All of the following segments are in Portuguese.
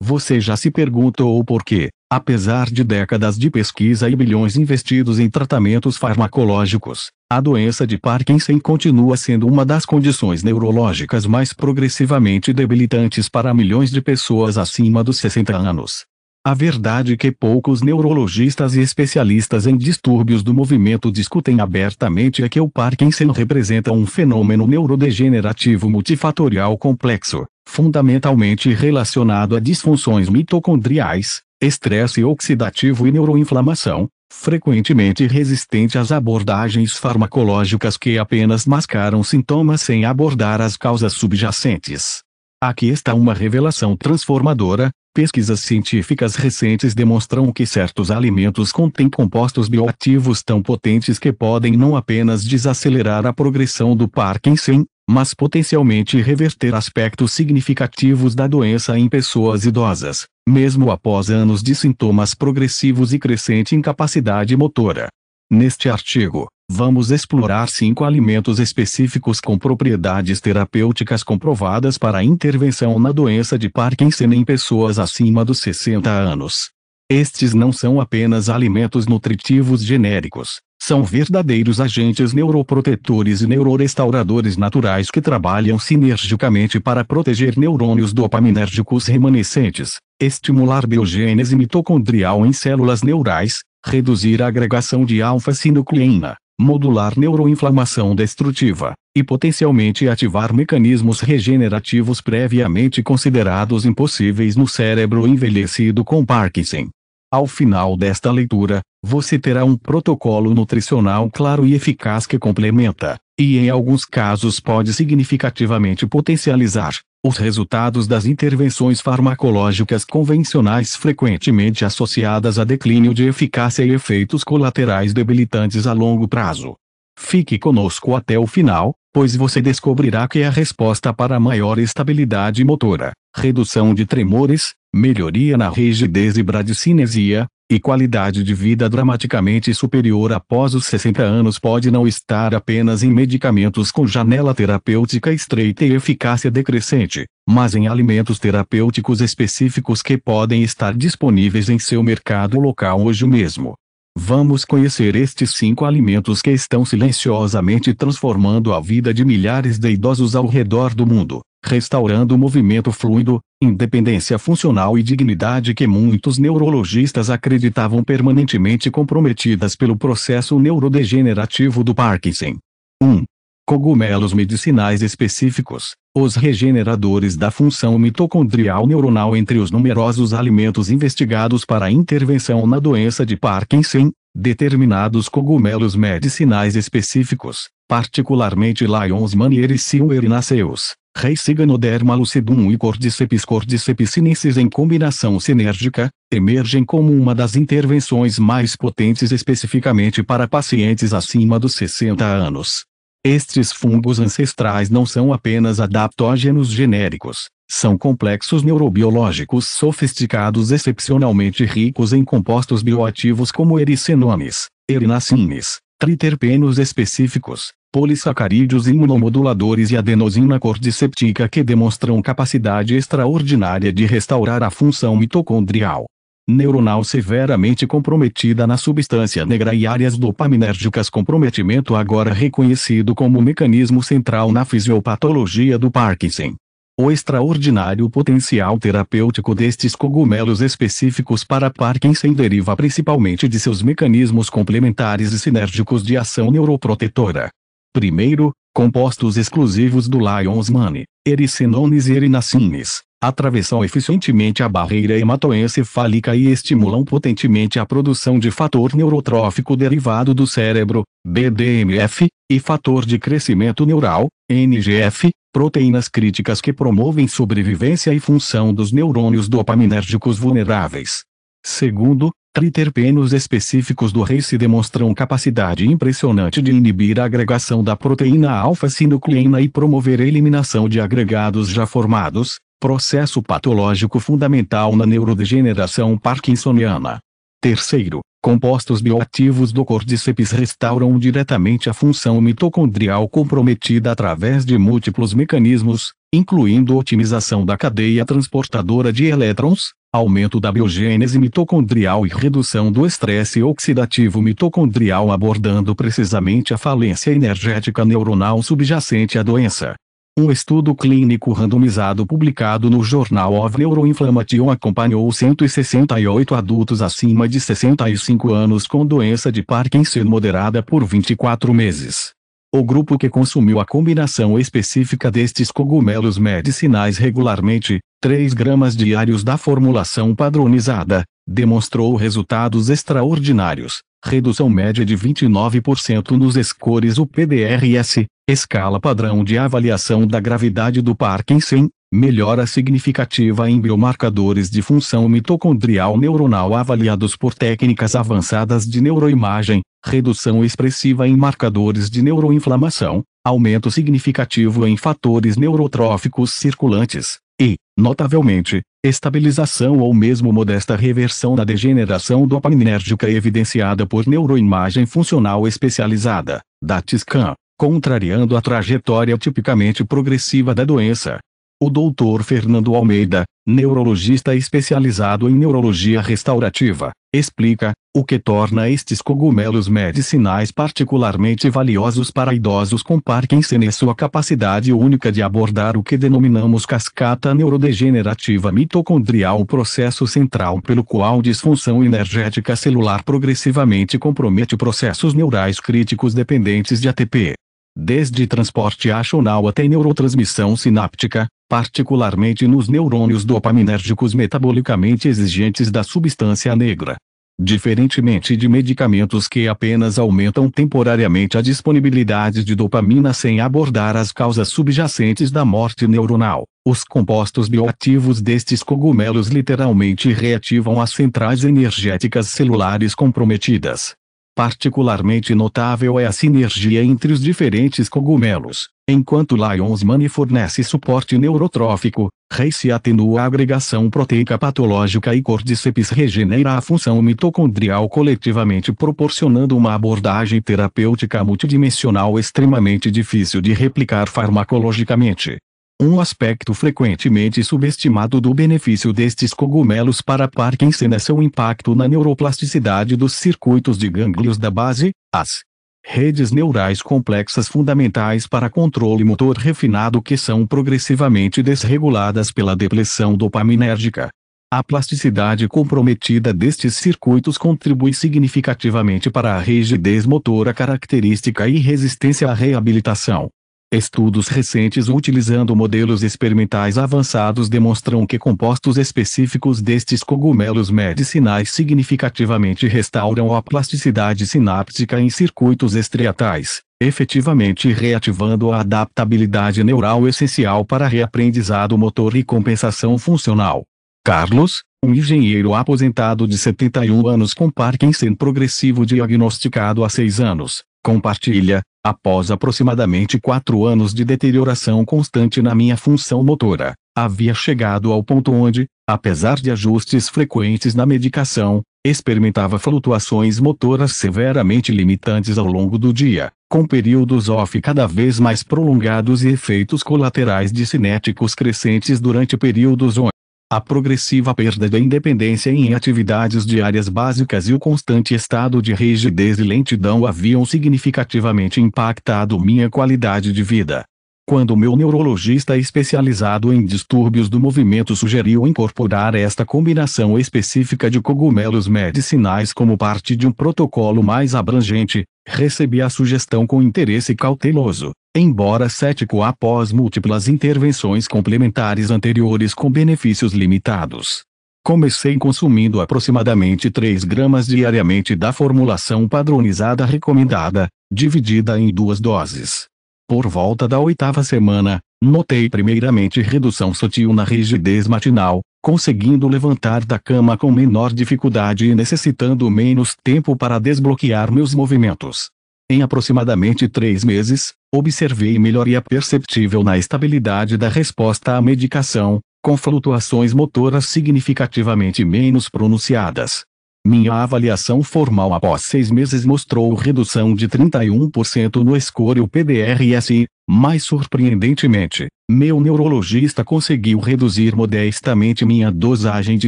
Você já se perguntou por quê, apesar de décadas de pesquisa e bilhões investidos em tratamentos farmacológicos, a doença de Parkinson continua sendo uma das condições neurológicas mais progressivamente debilitantes para milhões de pessoas acima dos 60 anos. A verdade é que poucos neurologistas e especialistas em distúrbios do movimento discutem abertamente é que o Parkinson representa um fenômeno neurodegenerativo multifatorial complexo, fundamentalmente relacionado a disfunções mitocondriais, estresse oxidativo e neuroinflamação, frequentemente resistente às abordagens farmacológicas que apenas mascaram sintomas sem abordar as causas subjacentes. Aqui está uma revelação transformadora. Pesquisas científicas recentes demonstram que certos alimentos contêm compostos bioativos tão potentes que podem não apenas desacelerar a progressão do Parkinson, mas potencialmente reverter aspectos significativos da doença em pessoas idosas, mesmo após anos de sintomas progressivos e crescente incapacidade motora. Neste artigo, vamos explorar 5 alimentos específicos com propriedades terapêuticas comprovadas para a intervenção na doença de Parkinson em pessoas acima dos 60 anos. Estes não são apenas alimentos nutritivos genéricos, são verdadeiros agentes neuroprotetores e neurorestauradores naturais que trabalham sinergicamente para proteger neurônios dopaminérgicos remanescentes, estimular biogênese mitocondrial em células neurais, reduzir a agregação de alfa-sinucleína, modular neuroinflamação destrutiva, e potencialmente ativar mecanismos regenerativos previamente considerados impossíveis no cérebro envelhecido com Parkinson. Ao final desta leitura, você terá um protocolo nutricional claro e eficaz que complementa, e em alguns casos pode significativamente potencializar, os resultados das intervenções farmacológicas convencionais frequentemente associadas a declínio de eficácia e efeitos colaterais debilitantes a longo prazo. Fique conosco até o final, pois você descobrirá que a resposta para maior estabilidade motora, redução de tremores, melhoria na rigidez e bradicinesia, e qualidade de vida dramaticamente superior após os 60 anos pode não estar apenas em medicamentos com janela terapêutica estreita e eficácia decrescente, mas em alimentos terapêuticos específicos que podem estar disponíveis em seu mercado local hoje mesmo. Vamos conhecer estes 5 alimentos que estão silenciosamente transformando a vida de milhares de idosos ao redor do mundo, restaurando o movimento fluido, independência funcional e dignidade que muitos neurologistas acreditavam permanentemente comprometidas pelo processo neurodegenerativo do Parkinson. 1. Cogumelos medicinais específicos, os regeneradores da função mitocondrial neuronal. Entre os numerosos alimentos investigados para a intervenção na doença de Parkinson, determinados cogumelos medicinais específicos, particularmente Lion's Mane e Ericium erinaceus, Reishi Ganoderma lucidum e Cordyceps sinensis em combinação sinérgica, emergem como uma das intervenções mais potentes especificamente para pacientes acima dos 60 anos. Estes fungos ancestrais não são apenas adaptógenos genéricos, são complexos neurobiológicos sofisticados excepcionalmente ricos em compostos bioativos como ericenones, erinacines, triterpenos específicos, polissacarídeos imunomoduladores e adenosina cordyceptica que demonstram capacidade extraordinária de restaurar a função mitocondrial neuronal severamente comprometida na substância negra e áreas dopaminérgicas, comprometimento agora reconhecido como mecanismo central na fisiopatologia do Parkinson. O extraordinário potencial terapêutico destes cogumelos específicos para Parkinson deriva principalmente de seus mecanismos complementares e sinérgicos de ação neuroprotetora. Primeiro, compostos exclusivos do Lion's Mane, ericenones e erinacines, atravessam eficientemente a barreira hematoencefálica e estimulam potentemente a produção de fator neurotrófico derivado do cérebro, BDNF, e fator de crescimento neural, NGF, proteínas críticas que promovem sobrevivência e função dos neurônios dopaminérgicos vulneráveis. Segundo, triterpenos específicos do reishi demonstram capacidade impressionante de inibir a agregação da proteína alfa-sinucleína e promover a eliminação de agregados já formados, processo patológico fundamental na neurodegeneração parkinsoniana. Terceiro, compostos bioativos do Cordyceps restauram diretamente a função mitocondrial comprometida através de múltiplos mecanismos, incluindo otimização da cadeia transportadora de elétrons, aumento da biogênese mitocondrial e redução do estresse oxidativo mitocondrial, abordando precisamente a falência energética neuronal subjacente à doença. Um estudo clínico randomizado publicado no Journal of Neuroinflammation acompanhou 168 adultos acima de 65 anos com doença de Parkinson moderada por 24 meses. O grupo que consumiu a combinação específica destes cogumelos medicinais regularmente, 3 gramas diários da formulação padronizada, demonstrou resultados extraordinários. Redução média de 29% nos scores UPDRS, escala padrão de avaliação da gravidade do Parkinson, melhora significativa em biomarcadores de função mitocondrial neuronal avaliados por técnicas avançadas de neuroimagem, redução expressiva em marcadores de neuroinflamação, aumento significativo em fatores neurotróficos circulantes, e, notavelmente, estabilização ou mesmo modesta reversão da degeneração dopaminérgica evidenciada por neuroimagem funcional especializada, DAT-scan, contrariando a trajetória tipicamente progressiva da doença. O Dr. Fernando Almeida, neurologista especializado em neurologia restaurativa, explica o que torna estes cogumelos medicinais particularmente valiosos para idosos com Parkinson e sua capacidade única de abordar o que denominamos cascata neurodegenerativa mitocondrial, o processo central pelo qual disfunção energética celular progressivamente compromete processos neurais críticos dependentes de ATP. Desde transporte axonal até neurotransmissão sináptica, particularmente nos neurônios dopaminérgicos metabolicamente exigentes da substância negra. Diferentemente de medicamentos que apenas aumentam temporariamente a disponibilidade de dopamina sem abordar as causas subjacentes da morte neuronal, os compostos bioativos destes cogumelos literalmente reativam as centrais energéticas celulares comprometidas. Particularmente notável é a sinergia entre os diferentes cogumelos. Enquanto Lion's Mane fornece suporte neurotrófico, Reishi atenua a agregação proteica patológica e Cordyceps regenera a função mitocondrial coletivamente, proporcionando uma abordagem terapêutica multidimensional extremamente difícil de replicar farmacologicamente. Um aspecto frequentemente subestimado do benefício destes cogumelos para Parkinson é seu impacto na neuroplasticidade dos circuitos de gânglios da base, as redes neurais complexas fundamentais para controle motor refinado que são progressivamente desreguladas pela depressão dopaminérgica. A plasticidade comprometida destes circuitos contribui significativamente para a rigidez motora característica e resistência à reabilitação. Estudos recentes utilizando modelos experimentais avançados demonstram que compostos específicos destes cogumelos medicinais significativamente restauram a plasticidade sináptica em circuitos estriatais, efetivamente reativando a adaptabilidade neural essencial para reaprendizado motor e compensação funcional. Carlos, um engenheiro aposentado de 71 anos com Parkinson progressivo diagnosticado há 6 anos, compartilha: após aproximadamente 4 anos de deterioração constante na minha função motora, havia chegado ao ponto onde, apesar de ajustes frequentes na medicação, experimentava flutuações motoras severamente limitantes ao longo do dia, com períodos off cada vez mais prolongados e efeitos colaterais cinéticos crescentes durante períodos on. A progressiva perda da independência em atividades diárias básicas e o constante estado de rigidez e lentidão haviam significativamente impactado minha qualidade de vida. Quando meu neurologista especializado em distúrbios do movimento sugeriu incorporar esta combinação específica de cogumelos medicinais como parte de um protocolo mais abrangente, recebi a sugestão com interesse cauteloso, embora cético após múltiplas intervenções complementares anteriores com benefícios limitados. Comecei consumindo aproximadamente 3 gramas diariamente da formulação padronizada recomendada, dividida em 2 doses. Por volta da 8ª semana, notei primeiramente redução sutil na rigidez matinal, conseguindo levantar da cama com menor dificuldade e necessitando menos tempo para desbloquear meus movimentos. Em aproximadamente 3 meses, observei melhoria perceptível na estabilidade da resposta à medicação, com flutuações motoras significativamente menos pronunciadas. Minha avaliação formal após 6 meses mostrou redução de 31% no score PDRS. Mais surpreendentemente, meu neurologista conseguiu reduzir modestamente minha dosagem de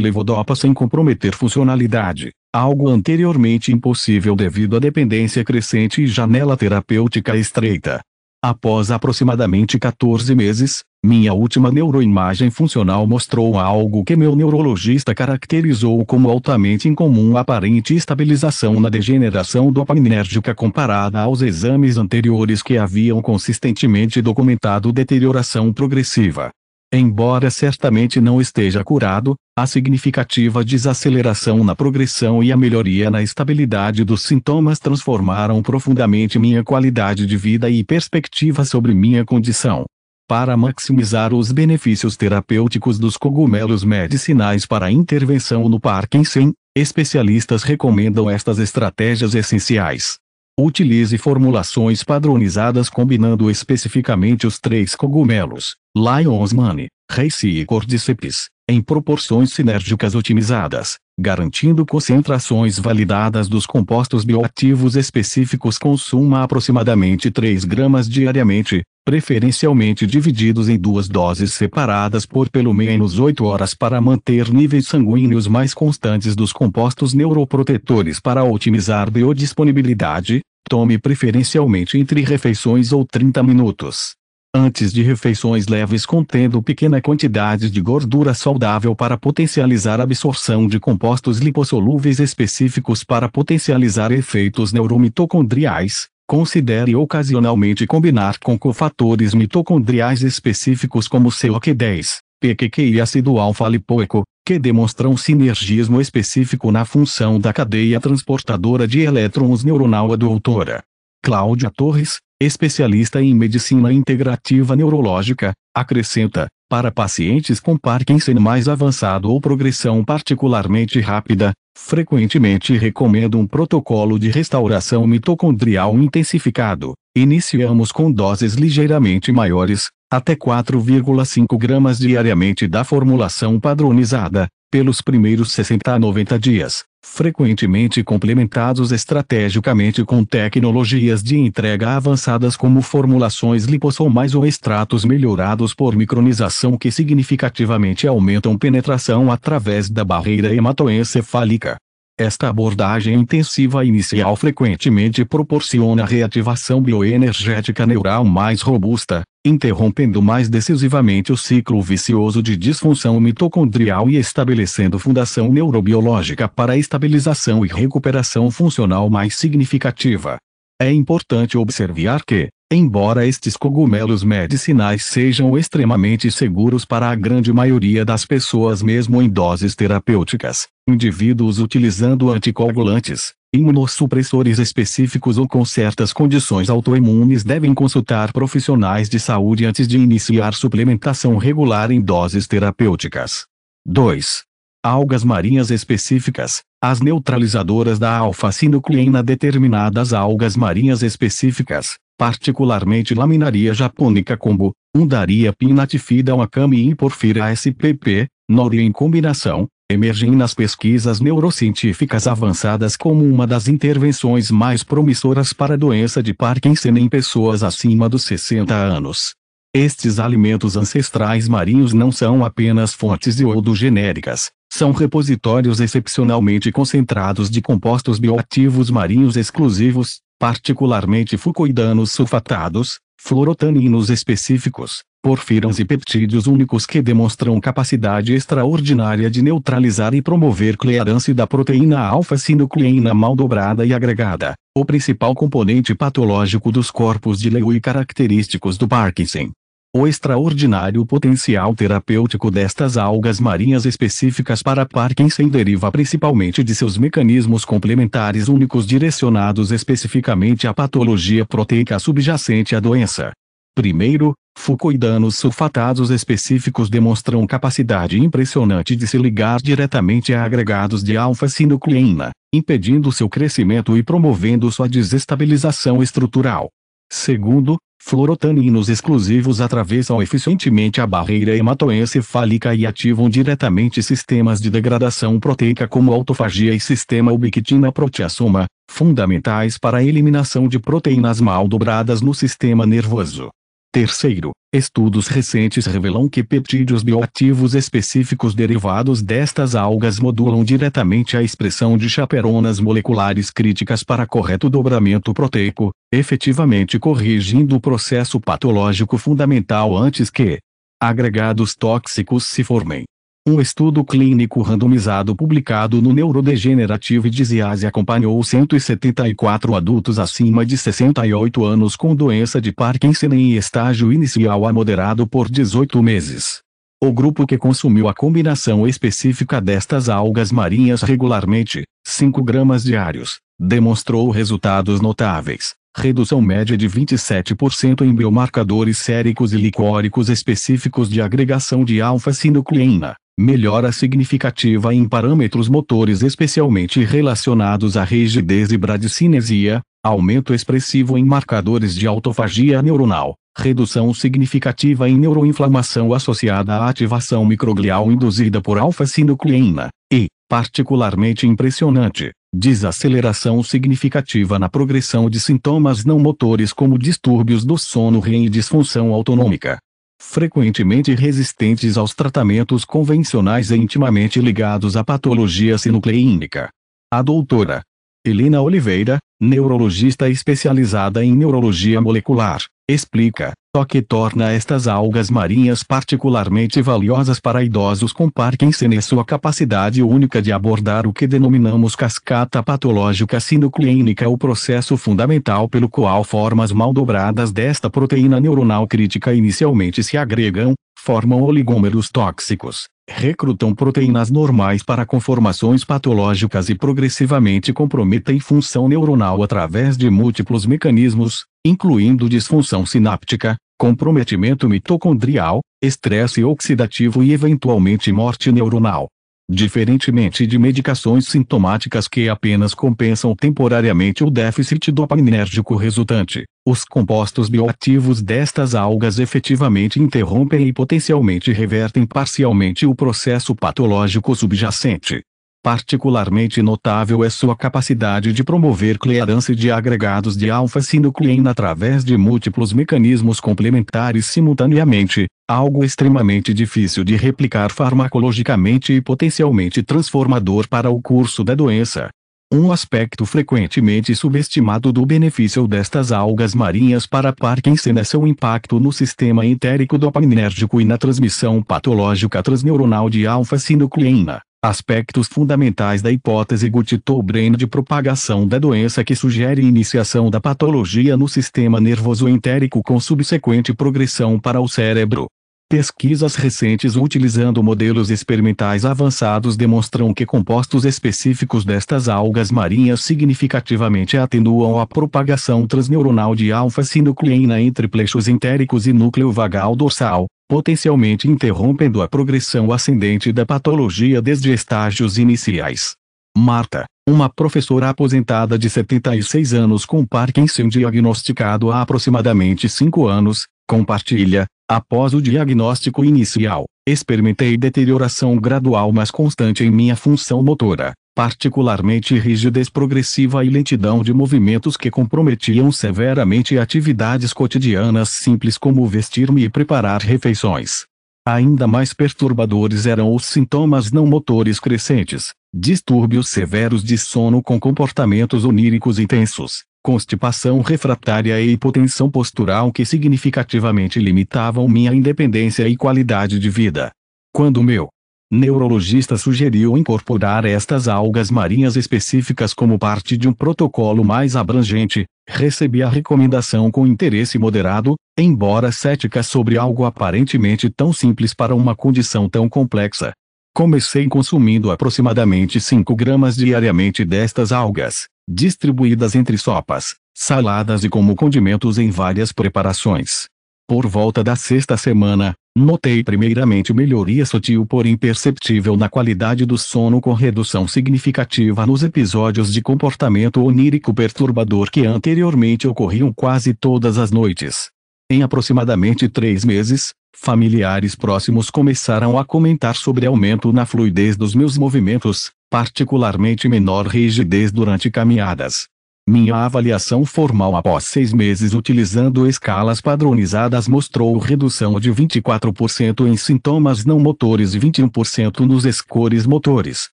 levodopa sem comprometer funcionalidade, algo anteriormente impossível devido à dependência crescente e janela terapêutica estreita. Após aproximadamente 14 meses, minha última neuroimagem funcional mostrou algo que meu neurologista caracterizou como altamente incomum: aparente estabilização na degeneração dopaminérgica comparada aos exames anteriores que haviam consistentemente documentado deterioração progressiva. Embora certamente não esteja curado, a significativa desaceleração na progressão e a melhoria na estabilidade dos sintomas transformaram profundamente minha qualidade de vida e perspectiva sobre minha condição. Para maximizar os benefícios terapêuticos dos cogumelos medicinais para a intervenção no Parkinson, especialistas recomendam estas estratégias essenciais. Utilize formulações padronizadas combinando especificamente os 3 cogumelos, Lion's Mane, Reishi e Cordyceps, em proporções sinérgicas otimizadas, garantindo concentrações validadas dos compostos bioativos específicos. Consuma aproximadamente 3 gramas diariamente, preferencialmente divididos em 2 doses separadas por pelo menos 8 horas para manter níveis sanguíneos mais constantes dos compostos neuroprotetores. Para otimizar biodisponibilidade, tome preferencialmente entre refeições ou 30 minutos. Antes de refeições leves contendo pequena quantidade de gordura saudável para potencializar a absorção de compostos lipossolúveis específicos para potencializar efeitos neuromitocondriais. Considere ocasionalmente combinar com cofatores mitocondriais específicos como CoQ10, PQQ e ácido alfa-lipoico, que demonstram sinergismo específico na função da cadeia transportadora de elétrons neuronal. A doutora Cláudia Torres, especialista em medicina integrativa neurológica, acrescenta: para pacientes com Parkinson mais avançado ou progressão particularmente rápida, frequentemente recomendo um protocolo de restauração mitocondrial intensificado. Iniciamos com doses ligeiramente maiores, até 4,5 gramas diariamente da formulação padronizada, pelos primeiros 60 a 90 dias, frequentemente complementados estrategicamente com tecnologias de entrega avançadas como formulações lipossomais ou extratos melhorados por micronização que significativamente aumentam penetração através da barreira hematoencefálica. Esta abordagem intensiva inicial frequentemente proporciona reativação bioenergética neural mais robusta, interrompendo mais decisivamente o ciclo vicioso de disfunção mitocondrial e estabelecendo fundação neurobiológica para a estabilização e recuperação funcional mais significativa. É importante observar que, embora estes cogumelos medicinais sejam extremamente seguros para a grande maioria das pessoas mesmo em doses terapêuticas, indivíduos utilizando anticoagulantes, imunossupressores específicos ou com certas condições autoimunes devem consultar profissionais de saúde antes de iniciar suplementação regular em doses terapêuticas. 2. Algas marinhas específicas. As neutralizadoras da alfa-sinucleína. Determinadas algas marinhas específicas, particularmente Laminaria japonica combo, Undaria pinnatifida Wakame e Porphyra spp, nori em combinação, emergem nas pesquisas neurocientíficas avançadas como uma das intervenções mais promissoras para a doença de Parkinson em pessoas acima dos 60 anos. Estes alimentos ancestrais marinhos não são apenas fontes de iodo genéricas, são repositórios excepcionalmente concentrados de compostos bioativos marinhos exclusivos, particularmente fucoidanos sulfatados, fluorotaninos específicos, porfírans e peptídeos únicos que demonstram capacidade extraordinária de neutralizar e promover clearance da proteína alfa-sinucleína mal dobrada e agregada, o principal componente patológico dos corpos de Lewy característicos do Parkinson. O extraordinário potencial terapêutico destas algas marinhas específicas para Parkinson deriva principalmente de seus mecanismos complementares únicos direcionados especificamente à patologia proteica subjacente à doença. Primeiro, fucoidanos sulfatados específicos demonstram capacidade impressionante de se ligar diretamente a agregados de alfa-sinucleína, impedindo seu crescimento e promovendo sua desestabilização estrutural. Segundo, fluorotaninos exclusivos atravessam eficientemente a barreira hematoencefálica e ativam diretamente sistemas de degradação proteica como autofagia e sistema ubiquitina-proteasoma, fundamentais para a eliminação de proteínas mal dobradas no sistema nervoso. Terceiro, estudos recentes revelam que peptídeos bioativos específicos derivados destas algas modulam diretamente a expressão de chaperonas moleculares críticas para correto dobramento proteico, efetivamente corrigindo o processo patológico fundamental antes que agregados tóxicos se formem. Um estudo clínico randomizado publicado no Neurodegenerative Disease acompanhou 174 adultos acima de 68 anos com doença de Parkinson em estágio inicial a moderado por 18 meses. O grupo que consumiu a combinação específica destas algas marinhas regularmente, 5 gramas diários, demonstrou resultados notáveis. Redução média de 27% em biomarcadores séricos e licóricos específicos de agregação de alfa-sinucleína. Melhora significativa em parâmetros motores especialmente relacionados à rigidez e bradicinesia, aumento expressivo em marcadores de autofagia neuronal, redução significativa em neuroinflamação associada à ativação microglial induzida por alfa-sinucleína, e, particularmente impressionante, desaceleração significativa na progressão de sintomas não motores como distúrbios do sono REM e disfunção autonômica. Frequentemente resistentes aos tratamentos convencionais e intimamente ligados à patologia sinucleínica. A doutora Helena Oliveira, neurologista especializada em neurologia molecular, explica, o que torna estas algas marinhas particularmente valiosas para idosos com Parkinson é sua capacidade única de abordar o que denominamos cascata patológica sinucleínica, o processo fundamental pelo qual formas mal dobradas desta proteína neuronal crítica inicialmente se agregam, formam oligômeros tóxicos, recrutam proteínas normais para conformações patológicas e progressivamente comprometem função neuronal através de múltiplos mecanismos, incluindo disfunção sináptica, comprometimento mitocondrial, estresse oxidativo e eventualmente morte neuronal. Diferentemente de medicações sintomáticas que apenas compensam temporariamente o déficit dopaminérgico resultante, os compostos bioativos destas algas efetivamente interrompem e potencialmente revertem parcialmente o processo patológico subjacente. Particularmente notável é sua capacidade de promover clearance de agregados de alfa-sinucleína através de múltiplos mecanismos complementares simultaneamente, algo extremamente difícil de replicar farmacologicamente e potencialmente transformador para o curso da doença. Um aspecto frequentemente subestimado do benefício destas algas marinhas para Parkinson é seu impacto no sistema entérico dopaminérgico e na transmissão patológica transneuronal de alfa-sinucleína. Aspectos fundamentais da hipótese gut-brain de propagação da doença que sugere iniciação da patologia no sistema nervoso entérico com subsequente progressão para o cérebro. Pesquisas recentes utilizando modelos experimentais avançados demonstram que compostos específicos destas algas marinhas significativamente atenuam a propagação transneuronal de alfa-sinucleína entre plexos entéricos e núcleo vagal dorsal, potencialmente interrompendo a progressão ascendente da patologia desde estágios iniciais. Marta, uma professora aposentada de 76 anos com Parkinson diagnosticado há aproximadamente 5 anos, compartilha: após o diagnóstico inicial, experimentei deterioração gradual mas constante em minha função motora, particularmente rigidez progressiva e lentidão de movimentos que comprometiam severamente atividades cotidianas simples como vestir-me e preparar refeições. Ainda mais perturbadores eram os sintomas não motores crescentes, distúrbios severos de sono com comportamentos oníricos intensos, constipação refratária e hipotensão postural que significativamente limitavam minha independência e qualidade de vida. Quando meu neurologista sugeriu incorporar estas algas marinhas específicas como parte de um protocolo mais abrangente, recebi a recomendação com interesse moderado, embora cética sobre algo aparentemente tão simples para uma condição tão complexa. Comecei consumindo aproximadamente 5 gramas diariamente destas algas, distribuídas entre sopas, saladas e como condimentos em várias preparações. Por volta da 6ª semana, notei primeiramente melhoria sutil porém perceptível na qualidade do sono com redução significativa nos episódios de comportamento onírico perturbador que anteriormente ocorriam quase todas as noites. Em aproximadamente 3 meses, familiares próximos começaram a comentar sobre aumento na fluidez dos meus movimentos, particularmente menor rigidez durante caminhadas. Minha avaliação formal após 6 meses utilizando escalas padronizadas mostrou redução de 24% em sintomas não motores e 21% nos scores motores,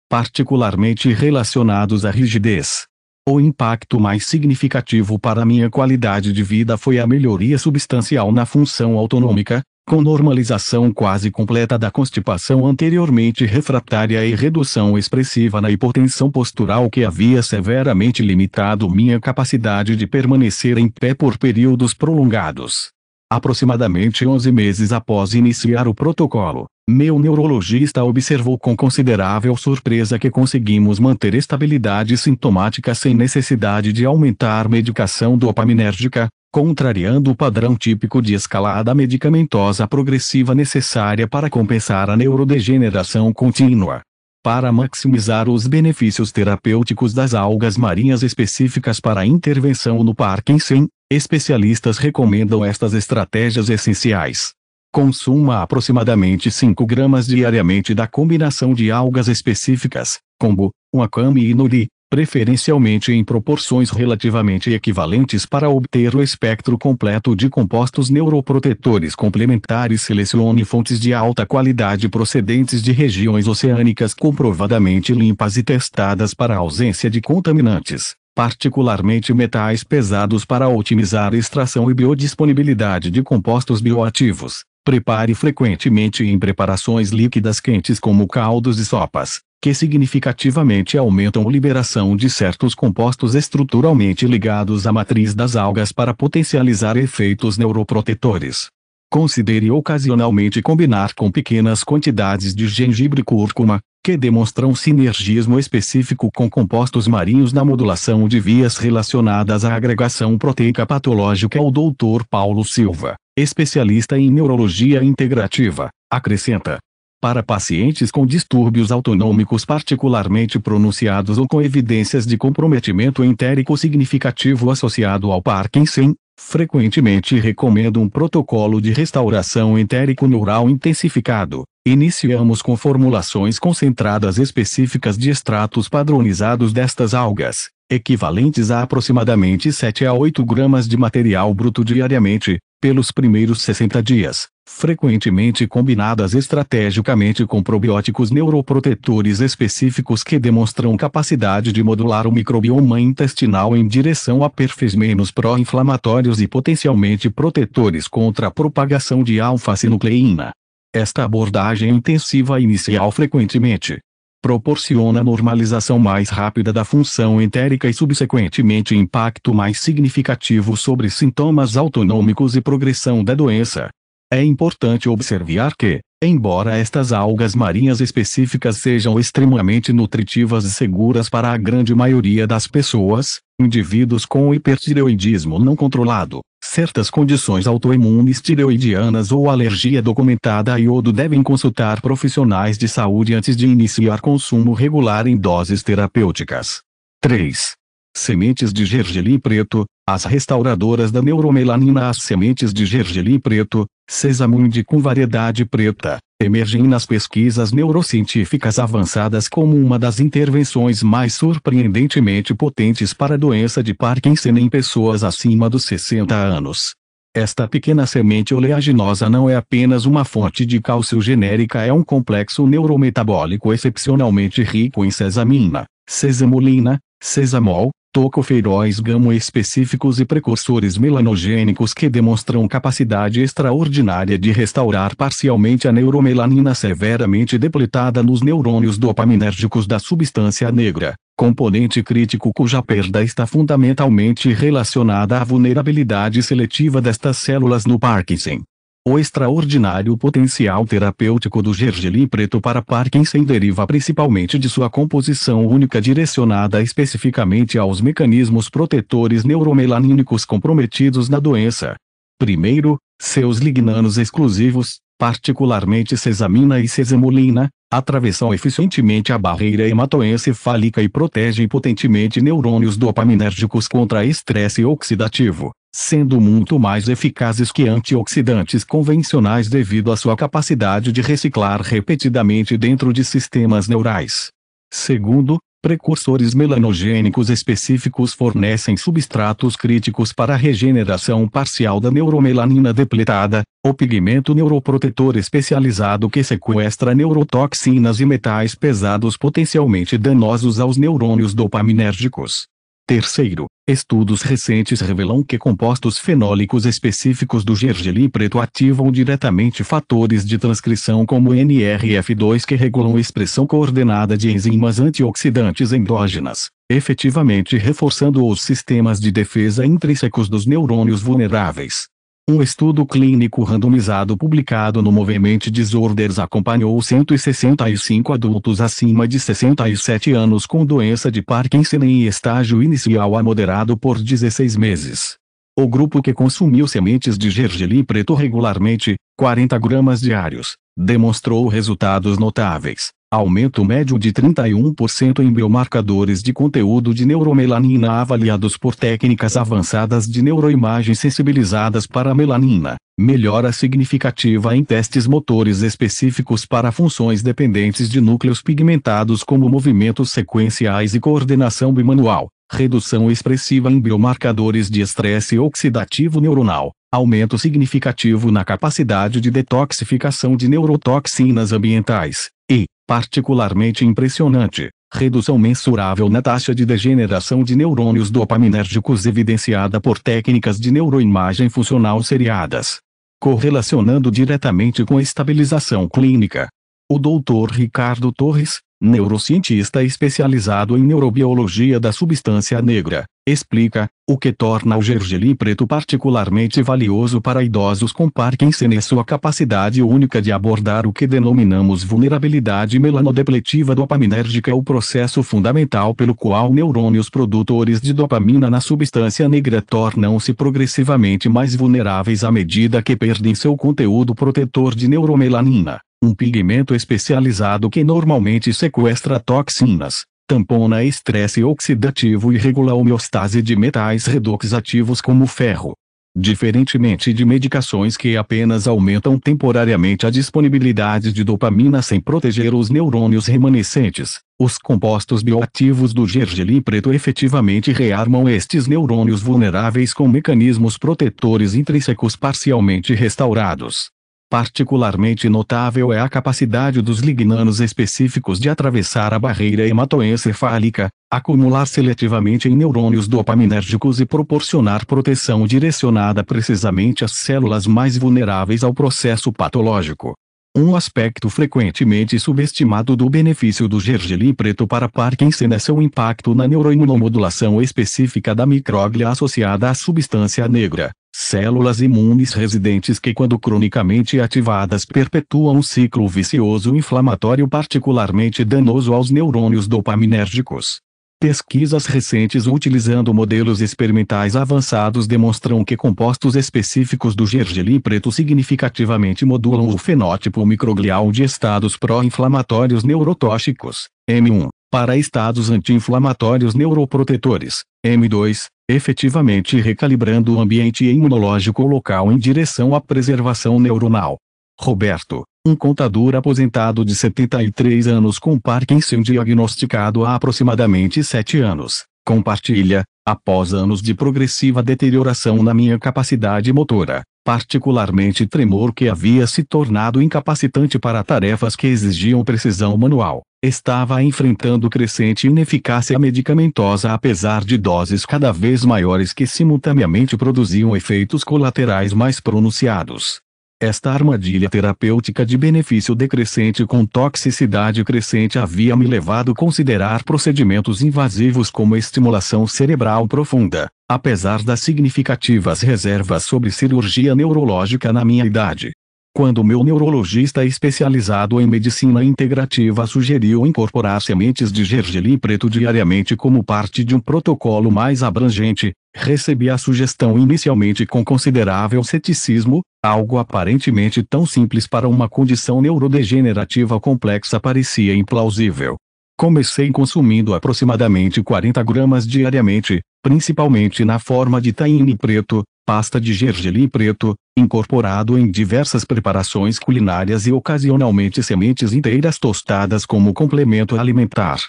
particularmente relacionados à rigidez. O impacto mais significativo para minha qualidade de vida foi a melhoria substancial na função autonômica, com normalização quase completa da constipação anteriormente refratária e redução expressiva na hipotensão postural que havia severamente limitado minha capacidade de permanecer em pé por períodos prolongados. Aproximadamente 11 meses após iniciar o protocolo, meu neurologista observou com considerável surpresa que conseguimos manter estabilidade sintomática sem necessidade de aumentar medicação dopaminérgica, contrariando o padrão típico de escalada medicamentosa progressiva necessária para compensar a neurodegeneração contínua. Para maximizar os benefícios terapêuticos das algas marinhas específicas para a intervenção no Parkinson, especialistas recomendam estas estratégias essenciais. Consuma aproximadamente 5 gramas diariamente da combinação de algas específicas, kombu, wakame e nori, preferencialmente em proporções relativamente equivalentes para obter o espectro completo de compostos neuroprotetores complementares. Selecione fontes de alta qualidade procedentes de regiões oceânicas comprovadamente limpas e testadas para a ausência de contaminantes, particularmente metais pesados, para otimizar a extração e biodisponibilidade de compostos bioativos. Prepare frequentemente em preparações líquidas quentes como caldos e sopas, que significativamente aumentam a liberação de certos compostos estruturalmente ligados à matriz das algas para potencializar efeitos neuroprotetores. Considere ocasionalmente combinar com pequenas quantidades de gengibre e cúrcuma, que demonstram sinergismo específico com compostos marinhos na modulação de vias relacionadas à agregação proteica patológica. O Dr. Paulo Silva, especialista em neurologia integrativa, acrescenta: para pacientes com distúrbios autonômicos particularmente pronunciados ou com evidências de comprometimento entérico significativo associado ao Parkinson, frequentemente recomendo um protocolo de restauração entérico-neural intensificado. Iniciamos com formulações concentradas específicas de extratos padronizados destas algas, equivalentes a aproximadamente 7 a 8 gramas de material bruto diariamente, pelos primeiros 60 dias, frequentemente combinadas estrategicamente com probióticos neuroprotetores específicos que demonstram capacidade de modular o microbioma intestinal em direção a perfis menos pró-inflamatórios e potencialmente protetores contra a propagação de alfa-sinucleína. Esta abordagem intensiva inicial frequentemente proporciona normalização mais rápida da função entérica e subsequentemente impacto mais significativo sobre sintomas autonômicos e progressão da doença. É importante observar que, embora estas algas marinhas específicas sejam extremamente nutritivas e seguras para a grande maioria das pessoas, indivíduos com hipertireoidismo não controlado, certas condições autoimunes tireoidianas ou alergia documentada a iodo devem consultar profissionais de saúde antes de iniciar consumo regular em doses terapêuticas. 3. Sementes de gergelim preto, as restauradoras da neuromelanina. As sementes de gergelim preto, sesamum com variedade preta, emergem nas pesquisas neurocientíficas avançadas como uma das intervenções mais surpreendentemente potentes para a doença de Parkinson em pessoas acima dos 60 anos. Esta pequena semente oleaginosa não é apenas uma fonte de cálcio genérica, é um complexo neurometabólico excepcionalmente rico em sesamina, sesamolina, sesamol, tocoferóis gamo específicos e precursores melanogênicos que demonstram capacidade extraordinária de restaurar parcialmente a neuromelanina severamente depletada nos neurônios dopaminérgicos da substância negra, componente crítico cuja perda está fundamentalmente relacionada à vulnerabilidade seletiva destas células no Parkinson. O extraordinário potencial terapêutico do gergelim preto para Parkinson deriva principalmente de sua composição única direcionada especificamente aos mecanismos protetores neuromelanínicos comprometidos na doença. Primeiro, seus lignanos exclusivos, particularmente sesamina e sesamolina, atravessam eficientemente a barreira hematoencefálica e protegem potentemente neurônios dopaminérgicos contra estresse oxidativo, sendo muito mais eficazes que antioxidantes convencionais devido à sua capacidade de reciclar repetidamente dentro de sistemas neurais. Segundo, precursores melanogênicos específicos fornecem substratos críticos para a regeneração parcial da neuromelanina depletada, o pigmento neuroprotetor especializado que sequestra neurotoxinas e metais pesados potencialmente danosos aos neurônios dopaminérgicos. Terceiro, estudos recentes revelam que compostos fenólicos específicos do gergelim preto ativam diretamente fatores de transcrição como NRF2 que regulam a expressão coordenada de enzimas antioxidantes endógenas, efetivamente reforçando os sistemas de defesa intrínsecos dos neurônios vulneráveis. Um estudo clínico randomizado publicado no Movement Disorders acompanhou 165 adultos acima de 67 anos com doença de Parkinson em estágio inicial a moderado por 16 meses. O grupo que consumiu sementes de gergelim preto regularmente, 40 gramas diários, demonstrou resultados notáveis. Aumento médio de 31% em biomarcadores de conteúdo de neuromelanina avaliados por técnicas avançadas de neuroimagem sensibilizadas para a melanina. Melhora significativa em testes motores específicos para funções dependentes de núcleos pigmentados como movimentos sequenciais e coordenação bimanual. Redução expressiva em biomarcadores de estresse oxidativo neuronal. Aumento significativo na capacidade de detoxificação de neurotoxinas ambientais. E, particularmente impressionante, redução mensurável na taxa de degeneração de neurônios dopaminérgicos evidenciada por técnicas de neuroimagem funcional seriadas. Correlacionando diretamente com a estabilização clínica. O Dr. Ricardo Torres, neurocientista especializado em neurobiologia da substância negra, explica o que torna o gergelim preto particularmente valioso para idosos com Parkinson é sua capacidade única de abordar o que denominamos vulnerabilidade melanodepletiva dopaminérgica, o processo fundamental pelo qual neurônios produtores de dopamina na substância negra tornam-se progressivamente mais vulneráveis à medida que perdem seu conteúdo protetor de neuromelanina. Um pigmento especializado que normalmente sequestra toxinas, tampona estresse oxidativo e regula a homeostase de metais redoxativos como ferro. Diferentemente de medicações que apenas aumentam temporariamente a disponibilidade de dopamina sem proteger os neurônios remanescentes, os compostos bioativos do gergelim preto efetivamente rearmam estes neurônios vulneráveis com mecanismos protetores intrínsecos parcialmente restaurados. Particularmente notável é a capacidade dos lignanos específicos de atravessar a barreira hematoencefálica, acumular seletivamente em neurônios dopaminérgicos e proporcionar proteção direcionada precisamente às células mais vulneráveis ao processo patológico. Um aspecto frequentemente subestimado do benefício do gergelim preto para Parkinson é seu impacto na neuroimunomodulação específica da micróglia associada à substância negra. Células imunes residentes que, quando cronicamente ativadas, perpetuam um ciclo vicioso inflamatório particularmente danoso aos neurônios dopaminérgicos. Pesquisas recentes utilizando modelos experimentais avançados demonstram que compostos específicos do gergelim preto significativamente modulam o fenótipo microglial de estados pró-inflamatórios neurotóxicos, M1, para estados anti-inflamatórios neuroprotetores, M2, efetivamente recalibrando o ambiente imunológico local em direção à preservação neuronal. Roberto, um contador aposentado de 73 anos com Parkinson diagnosticado há aproximadamente 7 anos, compartilha, após anos de progressiva deterioração na minha capacidade motora, particularmente tremor que havia se tornado incapacitante para tarefas que exigiam precisão manual, estava enfrentando crescente ineficácia medicamentosa apesar de doses cada vez maiores que simultaneamente produziam efeitos colaterais mais pronunciados. Esta armadilha terapêutica de benefício decrescente com toxicidade crescente havia me levado a considerar procedimentos invasivos como estimulação cerebral profunda, apesar das significativas reservas sobre cirurgia neurológica na minha idade. Quando meu neurologista especializado em medicina integrativa sugeriu incorporar sementes de gergelim preto diariamente como parte de um protocolo mais abrangente, recebi a sugestão inicialmente com considerável ceticismo. Algo aparentemente tão simples para uma condição neurodegenerativa complexa parecia implausível. Comecei consumindo aproximadamente 40 gramas diariamente, principalmente na forma de tahine preto, pasta de gergelim preto, incorporado em diversas preparações culinárias e ocasionalmente sementes inteiras tostadas como complemento alimentar.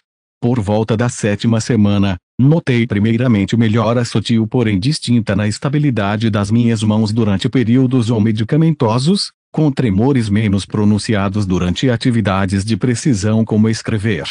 Por volta da 7ª semana, notei primeiramente melhora sutil porém distinta na estabilidade das minhas mãos durante períodos ou medicamentosos, com tremores menos pronunciados durante atividades de precisão como escrever.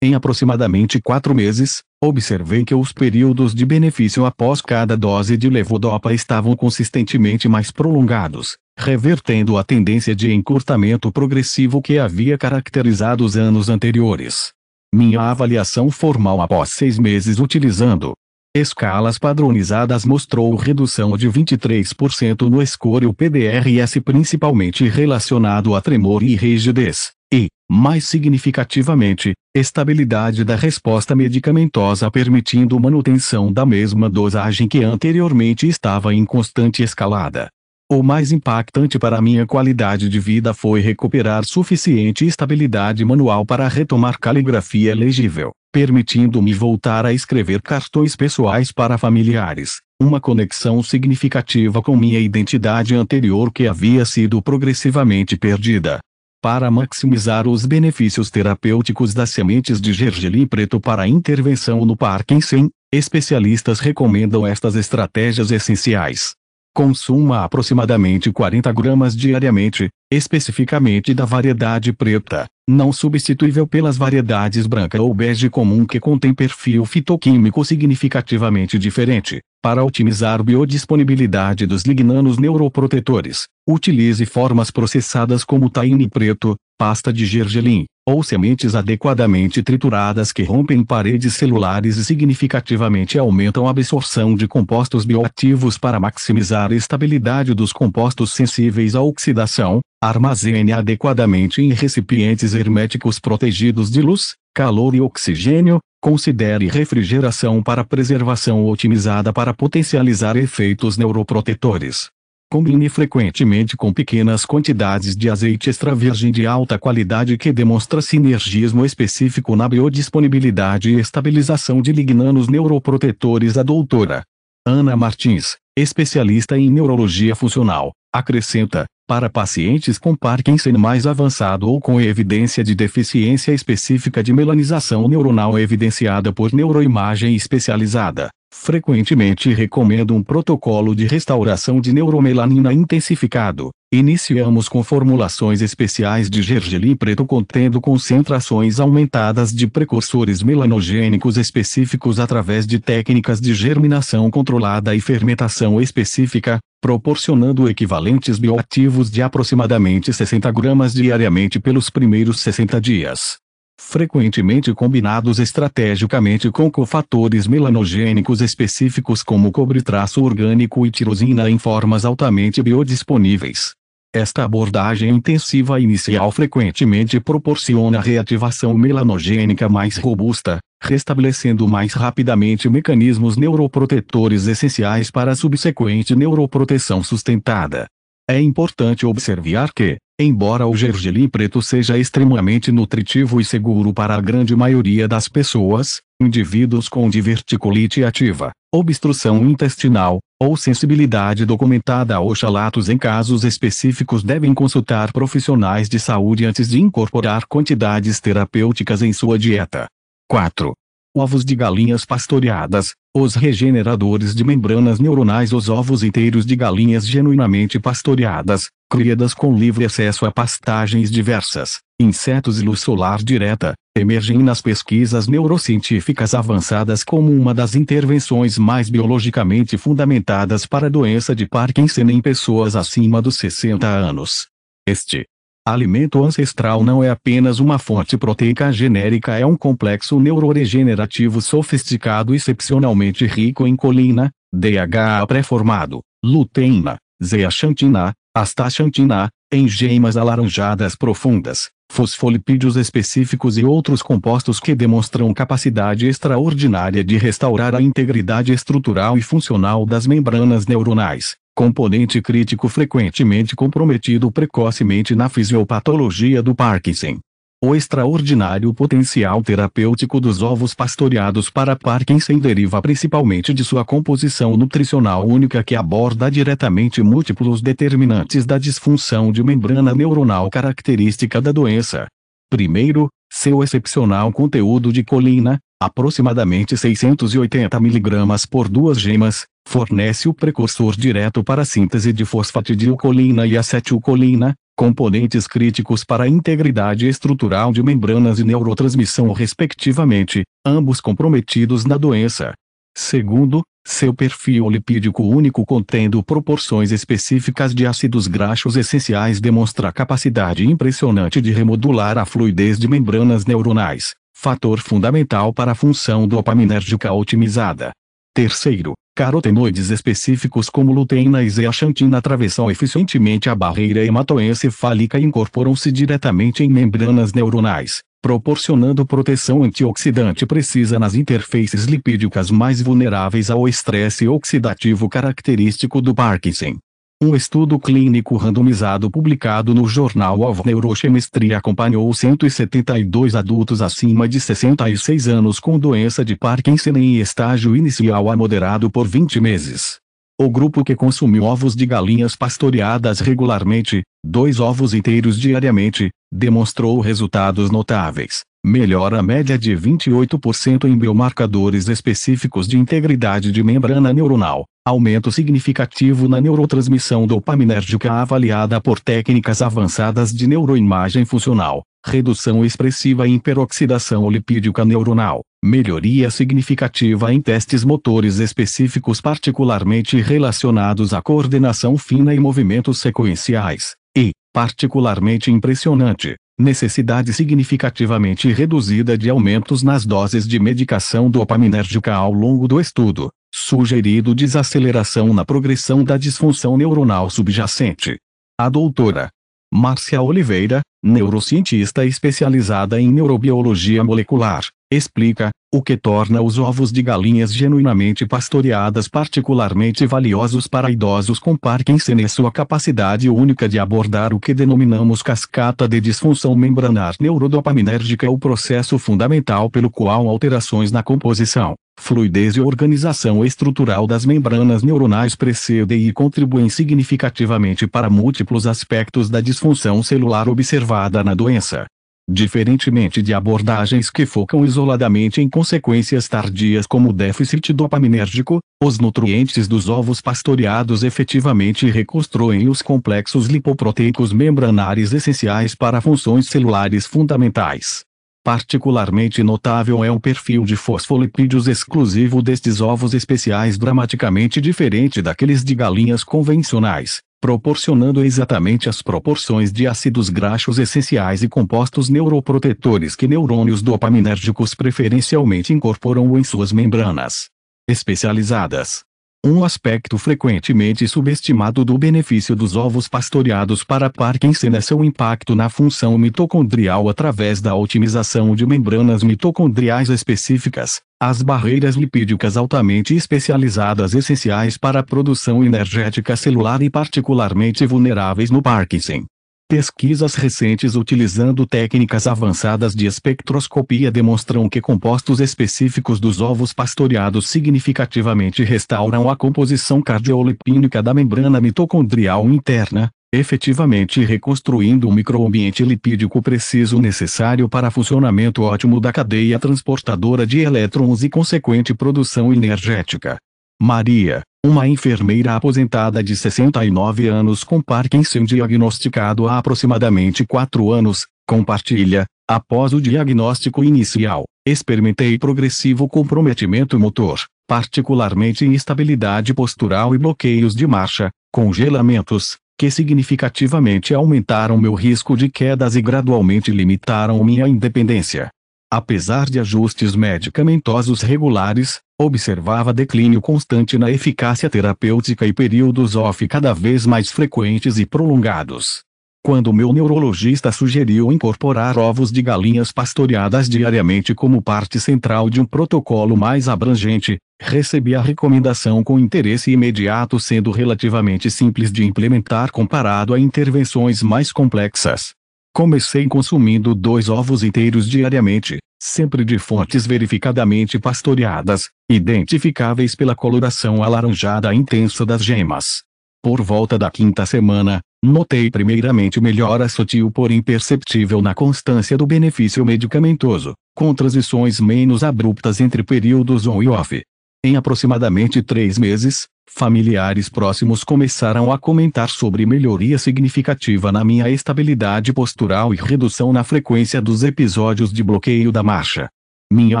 Em aproximadamente 4 meses, observei que os períodos de benefício após cada dose de levodopa estavam consistentemente mais prolongados, revertendo a tendência de encurtamento progressivo que havia caracterizado os anos anteriores. Minha avaliação formal após 6 meses utilizando escalas padronizadas mostrou redução de 23% no score PDRS, principalmente relacionado a tremor e rigidez, e, mais significativamente, estabilidade da resposta medicamentosa permitindo manutenção da mesma dosagem que anteriormente estava em constante escalada. O mais impactante para minha qualidade de vida foi recuperar suficiente estabilidade manual para retomar caligrafia legível, permitindo-me voltar a escrever cartões pessoais para familiares, uma conexão significativa com minha identidade anterior que havia sido progressivamente perdida. Para maximizar os benefícios terapêuticos das sementes de gergelim preto para intervenção no Parkinson, especialistas recomendam estas estratégias essenciais. Consuma aproximadamente 40 gramas diariamente, especificamente da variedade preta, não substituível pelas variedades branca ou bege comum que contém perfil fitoquímico significativamente diferente. Para otimizar a biodisponibilidade dos lignanos neuroprotetores, utilize formas processadas como tahine preto, pasta de gergelim, ou sementes adequadamente trituradas que rompem paredes celulares e significativamente aumentam a absorção de compostos bioativos para maximizar a estabilidade dos compostos sensíveis à oxidação. Armazene adequadamente em recipientes herméticos protegidos de luz, calor e oxigênio. Considere refrigeração para preservação otimizada para potencializar efeitos neuroprotetores. Combine frequentemente com pequenas quantidades de azeite extra virgem de alta qualidade que demonstra sinergismo específico na biodisponibilidade e estabilização de lignanos neuroprotetores. A doutora Ana Martins, especialista em neurologia funcional, acrescenta: para pacientes com Parkinson mais avançado ou com evidência de deficiência específica de melanização neuronal evidenciada por neuroimagem especializada, frequentemente recomendo um protocolo de restauração de neuromelanina intensificado. Iniciamos com formulações especiais de gergelim preto contendo concentrações aumentadas de precursores melanogênicos específicos através de técnicas de germinação controlada e fermentação específica, proporcionando equivalentes bioativos de aproximadamente 60 gramas diariamente pelos primeiros 60 dias. Frequentemente combinados estrategicamente com cofatores melanogênicos específicos como cobre-traço orgânico e tirosina em formas altamente biodisponíveis. Esta abordagem intensiva inicial frequentemente proporciona reativação melanogênica mais robusta, restabelecendo mais rapidamente mecanismos neuroprotetores essenciais para a subsequente neuroproteção sustentada. É importante observar que, embora o gergelim preto seja extremamente nutritivo e seguro para a grande maioria das pessoas, indivíduos com diverticulite ativa, obstrução intestinal, ou sensibilidade documentada a oxalatos em casos específicos devem consultar profissionais de saúde antes de incorporar quantidades terapêuticas em sua dieta. 4. Ovos de galinhas pastoreadas, os regeneradores de membranas neuronais. Os ovos inteiros de galinhas genuinamente pastoreadas, criadas com livre acesso a pastagens diversas, insetos e luz solar direta, emergem nas pesquisas neurocientíficas avançadas como uma das intervenções mais biologicamente fundamentadas para a doença de Parkinson em pessoas acima dos 60 anos. Este alimento ancestral não é apenas uma fonte proteica genérica, é um complexo neuroregenerativo sofisticado excepcionalmente rico em colina, DHA pré-formado, luteína, zeaxantina, astaxantina, enzimas alaranjadas profundas, fosfolipídios específicos e outros compostos que demonstram capacidade extraordinária de restaurar a integridade estrutural e funcional das membranas neuronais, componente crítico frequentemente comprometido precocemente na fisiopatologia do Parkinson. O extraordinário potencial terapêutico dos ovos pastoreados para Parkinson deriva principalmente de sua composição nutricional única que aborda diretamente múltiplos determinantes da disfunção de membrana neuronal característica da doença. Primeiro, seu excepcional conteúdo de colina, aproximadamente 680 mg por 2 gemas, fornece o precursor direto para a síntese de fosfatidilcolina e acetilcolina, componentes críticos para a integridade estrutural de membranas e neurotransmissão respectivamente, ambos comprometidos na doença. Segundo, seu perfil lipídico único contendo proporções específicas de ácidos graxos essenciais demonstra a capacidade impressionante de remodular a fluidez de membranas neuronais, fator fundamental para a função dopaminérgica otimizada. Terceiro, carotenoides específicos como luteína e zeaxantina atravessam eficientemente a barreira hematoencefálica e incorporam-se diretamente em membranas neuronais, proporcionando proteção antioxidante precisa nas interfaces lipídicas mais vulneráveis ao estresse oxidativo característico do Parkinson. Um estudo clínico randomizado publicado no Journal of Neurochemistry acompanhou 172 adultos acima de 66 anos com doença de Parkinson em estágio inicial a moderado por 20 meses. O grupo que consumiu ovos de galinhas pastoreadas regularmente, 2 ovos inteiros diariamente, demonstrou resultados notáveis. Melhora média de 28% em biomarcadores específicos de integridade de membrana neuronal, aumento significativo na neurotransmissão dopaminérgica avaliada por técnicas avançadas de neuroimagem funcional, redução expressiva em peroxidação lipídica neuronal, melhoria significativa em testes motores específicos particularmente relacionados à coordenação fina e movimentos sequenciais, e, particularmente impressionante, necessidade significativamente reduzida de aumentos nas doses de medicação dopaminérgica ao longo do estudo, sugerido desaceleração na progressão da disfunção neuronal subjacente. A doutora Márcia Oliveira, neurocientista especializada em neurobiologia molecular, explica o que torna os ovos de galinhas genuinamente pastoreadas particularmente valiosos para idosos com Parkinson e sua capacidade única de abordar o que denominamos cascata de disfunção membranar neurodopaminérgica, o processo fundamental pelo qual alterações na composição, fluidez e organização estrutural das membranas neuronais precedem e contribuem significativamente para múltiplos aspectos da disfunção celular observada na doença. Diferentemente de abordagens que focam isoladamente em consequências tardias como o déficit dopaminérgico, os nutrientes dos ovos pastoreados efetivamente reconstruem os complexos lipoproteicos membranares essenciais para funções celulares fundamentais. Particularmente notável é o perfil de fosfolipídios exclusivo destes ovos especiais, dramaticamente diferente daqueles de galinhas convencionais, proporcionando exatamente as proporções de ácidos graxos essenciais e compostos neuroprotetores que neurônios dopaminérgicos preferencialmente incorporam em suas membranas especializadas. Um aspecto frequentemente subestimado do benefício dos ovos pastoreados para Parkinson é seu impacto na função mitocondrial através da otimização de membranas mitocondriais específicas, as barreiras lipídicas altamente especializadas essenciais para a produção energética celular e particularmente vulneráveis no Parkinson. Pesquisas recentes utilizando técnicas avançadas de espectroscopia demonstram que compostos específicos dos ovos pastoreados significativamente restauram a composição cardiolipídica da membrana mitocondrial interna, efetivamente reconstruindo o microambiente lipídico preciso necessário para funcionamento ótimo da cadeia transportadora de elétrons e consequente produção energética. Maria, uma enfermeira aposentada de 69 anos com Parkinson diagnosticado há aproximadamente 4 anos, compartilha: após o diagnóstico inicial, experimentei progressivo comprometimento motor, particularmente instabilidade postural e bloqueios de marcha, congelamentos, que significativamente aumentaram meu risco de quedas e gradualmente limitaram minha independência. Apesar de ajustes medicamentosos regulares, observava declínio constante na eficácia terapêutica e períodos off cada vez mais frequentes e prolongados. Quando meu neurologista sugeriu incorporar ovos de galinhas pastoreadas diariamente como parte central de um protocolo mais abrangente, recebi a recomendação com interesse imediato, sendo relativamente simples de implementar comparado a intervenções mais complexas. Comecei consumindo 2 ovos inteiros diariamente, sempre de fontes verificadamente pastoreadas, identificáveis pela coloração alaranjada intensa das gemas. Por volta da 5ª semana, notei primeiramente melhora sutil porém perceptível na constância do benefício medicamentoso, com transições menos abruptas entre períodos on e off. Em aproximadamente 3 meses, familiares próximos começaram a comentar sobre melhoria significativa na minha estabilidade postural e redução na frequência dos episódios de bloqueio da marcha. Minha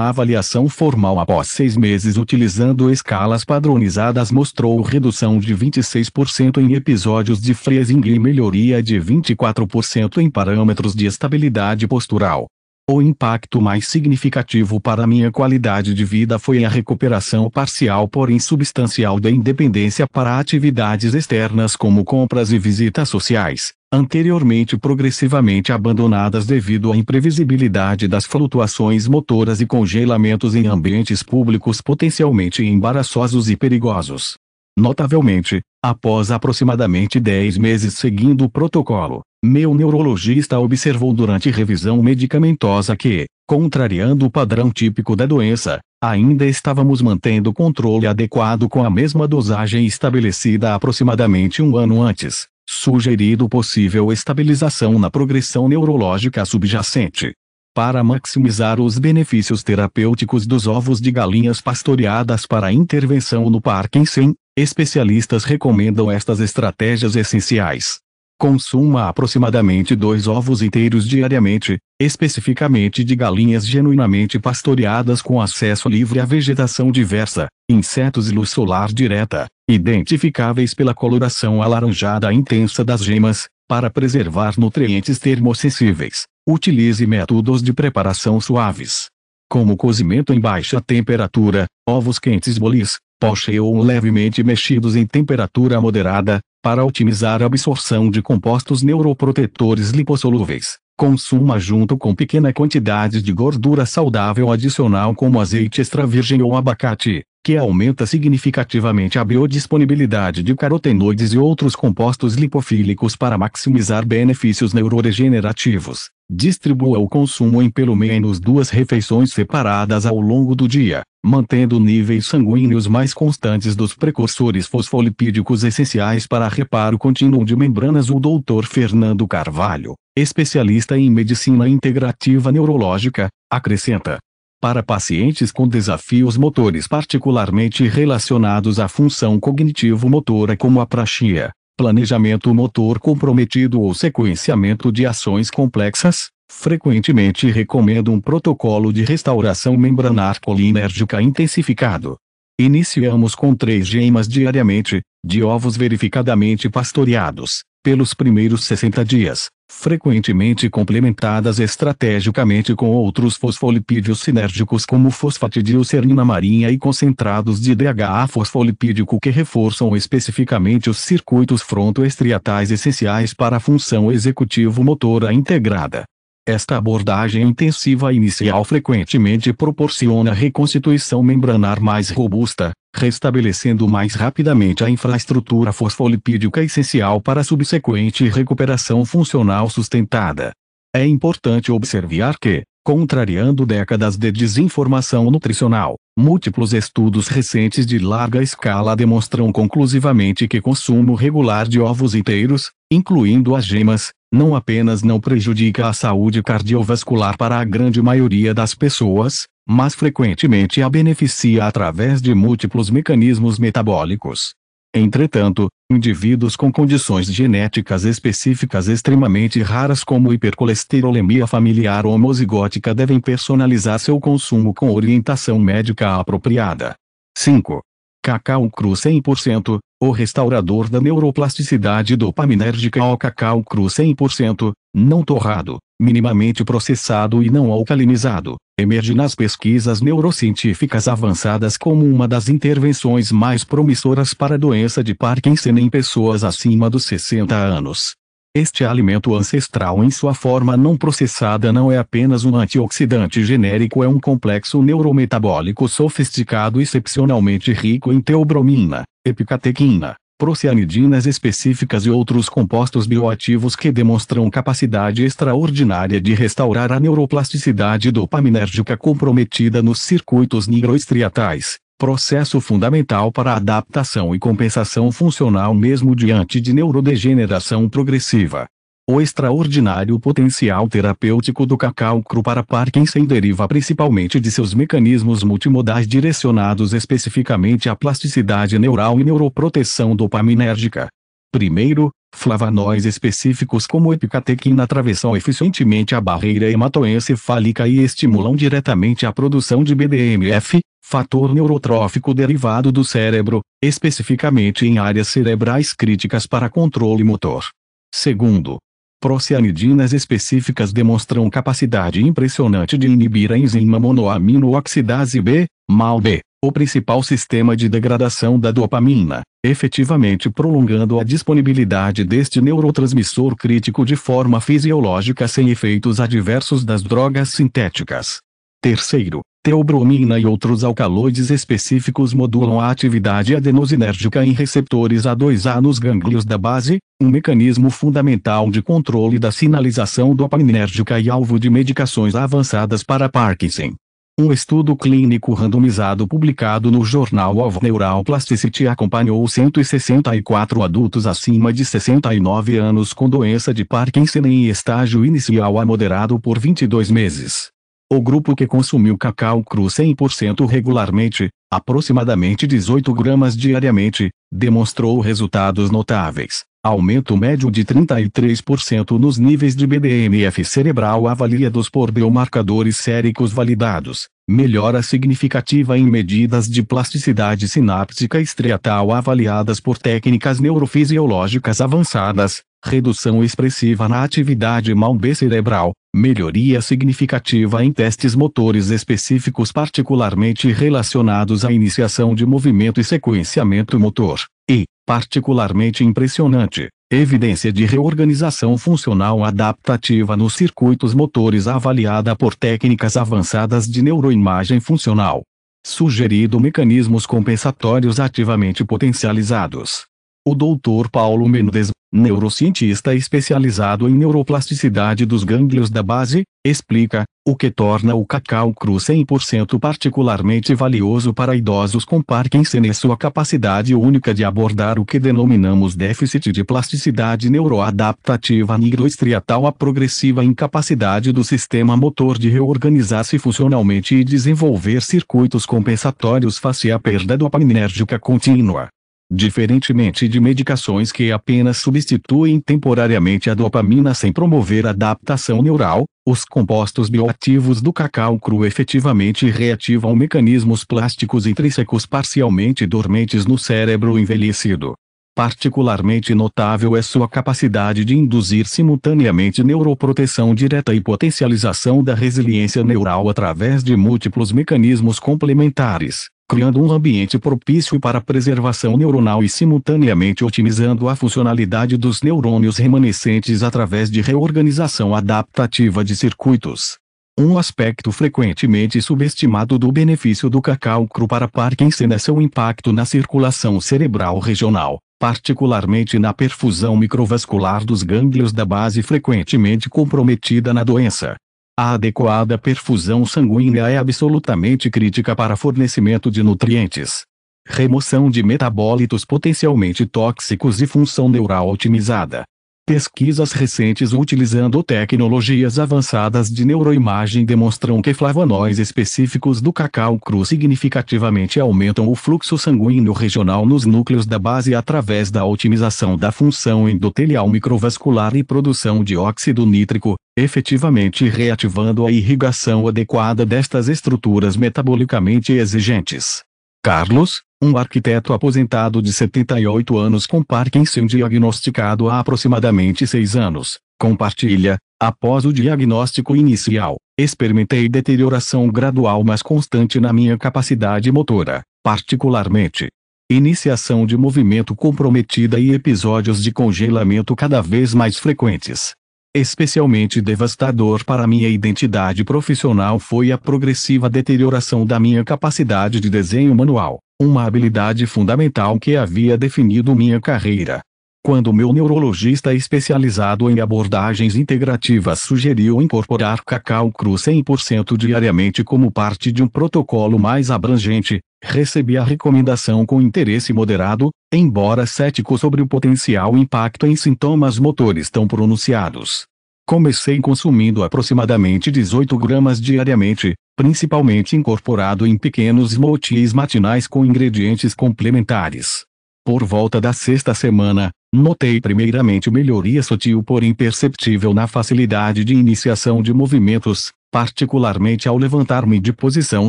avaliação formal após 6 meses utilizando escalas padronizadas mostrou redução de 26% em episódios de freezing e melhoria de 24% em parâmetros de estabilidade postural. O impacto mais significativo para minha qualidade de vida foi a recuperação parcial porém substancial da independência para atividades externas como compras e visitas sociais, anteriormente progressivamente abandonadas devido à imprevisibilidade das flutuações motoras e congelamentos em ambientes públicos potencialmente embaraçosos e perigosos. Notavelmente, após aproximadamente 10 meses seguindo o protocolo, meu neurologista observou durante revisão medicamentosa que, contrariando o padrão típico da doença, ainda estávamos mantendo controle adequado com a mesma dosagem estabelecida aproximadamente um ano antes, sugerindo possível estabilização na progressão neurológica subjacente. Para maximizar os benefícios terapêuticos dos ovos de galinhas pastoreadas para a intervenção no Parkinson, especialistas recomendam estas estratégias essenciais. Consuma aproximadamente 2 ovos inteiros diariamente, especificamente de galinhas genuinamente pastoreadas com acesso livre à vegetação diversa, insetos e luz solar direta, identificáveis pela coloração alaranjada intensa das gemas, para preservar nutrientes termossensíveis. Utilize métodos de preparação suaves, como cozimento em baixa temperatura, ovos quentes bolis, poché ou levemente mexidos em temperatura moderada, para otimizar a absorção de compostos neuroprotetores lipossolúveis. Consuma junto com pequena quantidade de gordura saudável adicional como azeite extra virgem ou abacate, que aumenta significativamente a biodisponibilidade de carotenoides e outros compostos lipofílicos para maximizar benefícios neuroregenerativos. Distribua o consumo em pelo menos 2 refeições separadas ao longo do dia, mantendo níveis sanguíneos mais constantes dos precursores fosfolipídicos essenciais para reparo contínuo de membranas. O Dr. Fernando Carvalho, especialista em medicina integrativa neurológica, acrescenta: para pacientes com desafios motores particularmente relacionados à função cognitivo-motora como apraxia, planejamento motor comprometido ou sequenciamento de ações complexas, frequentemente recomendo um protocolo de restauração membranar colinérgica intensificado. Iniciamos com 3 gemas diariamente, de ovos verificadamente pastoreados, pelos primeiros 60 dias, frequentemente complementadas estrategicamente com outros fosfolipídios sinérgicos como fosfatidilcerina marinha e concentrados de DHA fosfolipídico que reforçam especificamente os circuitos frontoestriatais essenciais para a função executivo-motora integrada. Esta abordagem intensiva inicial frequentemente proporciona reconstituição membranar mais robusta, restabelecendo mais rapidamente a infraestrutura fosfolipídica essencial para a subsequente recuperação funcional sustentada. É importante observar que, contrariando décadas de desinformação nutricional, múltiplos estudos recentes de larga escala demonstram conclusivamente que consumo regular de ovos inteiros, incluindo as gemas, não apenas não prejudica a saúde cardiovascular para a grande maioria das pessoas, mas frequentemente a beneficia através de múltiplos mecanismos metabólicos. Entretanto, indivíduos com condições genéticas específicas extremamente raras como hipercolesterolemia familiar ou homozigótica devem personalizar seu consumo com orientação médica apropriada. 5. Cacau cru 100%, o restaurador da neuroplasticidade dopaminérgica. O cacau cru 100%, não torrado, minimamente processado e não alcalinizado, emerge nas pesquisas neurocientíficas avançadas como uma das intervenções mais promissoras para a doença de Parkinson em pessoas acima dos 60 anos. Este alimento ancestral em sua forma não processada não é apenas um antioxidante genérico, é um complexo neurometabólico sofisticado excepcionalmente rico em teobromina, epicatequina, procianidinas específicas e outros compostos bioativos que demonstram capacidade extraordinária de restaurar a neuroplasticidade dopaminérgica comprometida nos circuitos nigroestriatais, processo fundamental para a adaptação e compensação funcional mesmo diante de neurodegeneração progressiva. O extraordinário potencial terapêutico do cacau cru para Parkinson deriva principalmente de seus mecanismos multimodais direcionados especificamente à plasticidade neural e neuroproteção dopaminérgica. Primeiro, flavonoides específicos como epicatequina atravessam eficientemente a barreira hematoencefálica e estimulam diretamente a produção de BDNF, fator neurotrófico derivado do cérebro, especificamente em áreas cerebrais críticas para controle motor. Segundo, procianidinas específicas demonstram capacidade impressionante de inibir a enzima monoaminoxidase B, MAO-B, o principal sistema de degradação da dopamina, efetivamente prolongando a disponibilidade deste neurotransmissor crítico de forma fisiológica sem efeitos adversos das drogas sintéticas. Terceiro, teobromina e outros alcaloides específicos modulam a atividade adenosinérgica em receptores A2A nos gânglios da base, um mecanismo fundamental de controle da sinalização dopaminérgica e alvo de medicações avançadas para Parkinson. Um estudo clínico randomizado publicado no jornal of Neural Plasticity acompanhou 164 adultos acima de 69 anos com doença de Parkinson em estágio inicial a moderado por 22 meses. O grupo que consumiu cacau cru 100% regularmente, aproximadamente 18 gramas diariamente, demonstrou resultados notáveis. Aumento médio de 33% nos níveis de BDNF cerebral avaliados por biomarcadores séricos validados. Melhora significativa em medidas de plasticidade sináptica estriatal avaliadas por técnicas neurofisiológicas avançadas. Redução expressiva na atividade MAO-B cerebral, melhoria significativa em testes motores específicos particularmente relacionados à iniciação de movimento e sequenciamento motor, e, particularmente impressionante, evidência de reorganização funcional adaptativa nos circuitos motores avaliada por técnicas avançadas de neuroimagem funcional. Sugerido mecanismos compensatórios ativamente potencializados. O Dr. Paulo Mendes, neurocientista especializado em neuroplasticidade dos gânglios da base, explica o que torna o cacau cru 100% particularmente valioso para idosos com Parkinson e sua capacidade única de abordar o que denominamos déficit de plasticidade neuroadaptativa nigroestriatal, a progressiva incapacidade do sistema motor de reorganizar-se funcionalmente e desenvolver circuitos compensatórios face à perda dopaminérgica contínua. Diferentemente de medicações que apenas substituem temporariamente a dopamina sem promover adaptação neural, os compostos bioativos do cacau cru efetivamente reativam mecanismos plásticos intrínsecos parcialmente dormentes no cérebro envelhecido. Particularmente notável é sua capacidade de induzir simultaneamente neuroproteção direta e potencialização da resiliência neural através de múltiplos mecanismos complementares, criando um ambiente propício para a preservação neuronal e simultaneamente otimizando a funcionalidade dos neurônios remanescentes através de reorganização adaptativa de circuitos. Um aspecto frequentemente subestimado do benefício do cacau cru para Parkinson é seu impacto na circulação cerebral regional, particularmente na perfusão microvascular dos gânglios da base frequentemente comprometida na doença. A adequada perfusão sanguínea é absolutamente crítica para fornecimento de nutrientes, remoção de metabólitos potencialmente tóxicos e função neural otimizada. Pesquisas recentes utilizando tecnologias avançadas de neuroimagem demonstram que flavonoides específicos do cacau cru significativamente aumentam o fluxo sanguíneo regional nos núcleos da base através da otimização da função endotelial microvascular e produção de óxido nítrico, efetivamente reativando a irrigação adequada destas estruturas metabolicamente exigentes. Carlos, um arquiteto aposentado de 78 anos com Parkinson diagnosticado há aproximadamente 6 anos, compartilha: após o diagnóstico inicial, experimentei deterioração gradual mas constante na minha capacidade motora, particularmente iniciação de movimento comprometida e episódios de congelamento cada vez mais frequentes. Especialmente devastador para minha identidade profissional foi a progressiva deterioração da minha capacidade de desenho manual, uma habilidade fundamental que havia definido minha carreira. Quando meu neurologista especializado em abordagens integrativas sugeriu incorporar cacau cru 100% diariamente como parte de um protocolo mais abrangente, recebi a recomendação com interesse moderado, embora cético sobre o potencial impacto em sintomas motores tão pronunciados. Comecei consumindo aproximadamente 18 gramas diariamente, principalmente incorporado em pequenos smoothies matinais com ingredientes complementares. Por volta da sexta semana, notei primeiramente melhoria sutil porém perceptível na facilidade de iniciação de movimentos, particularmente ao levantar-me de posição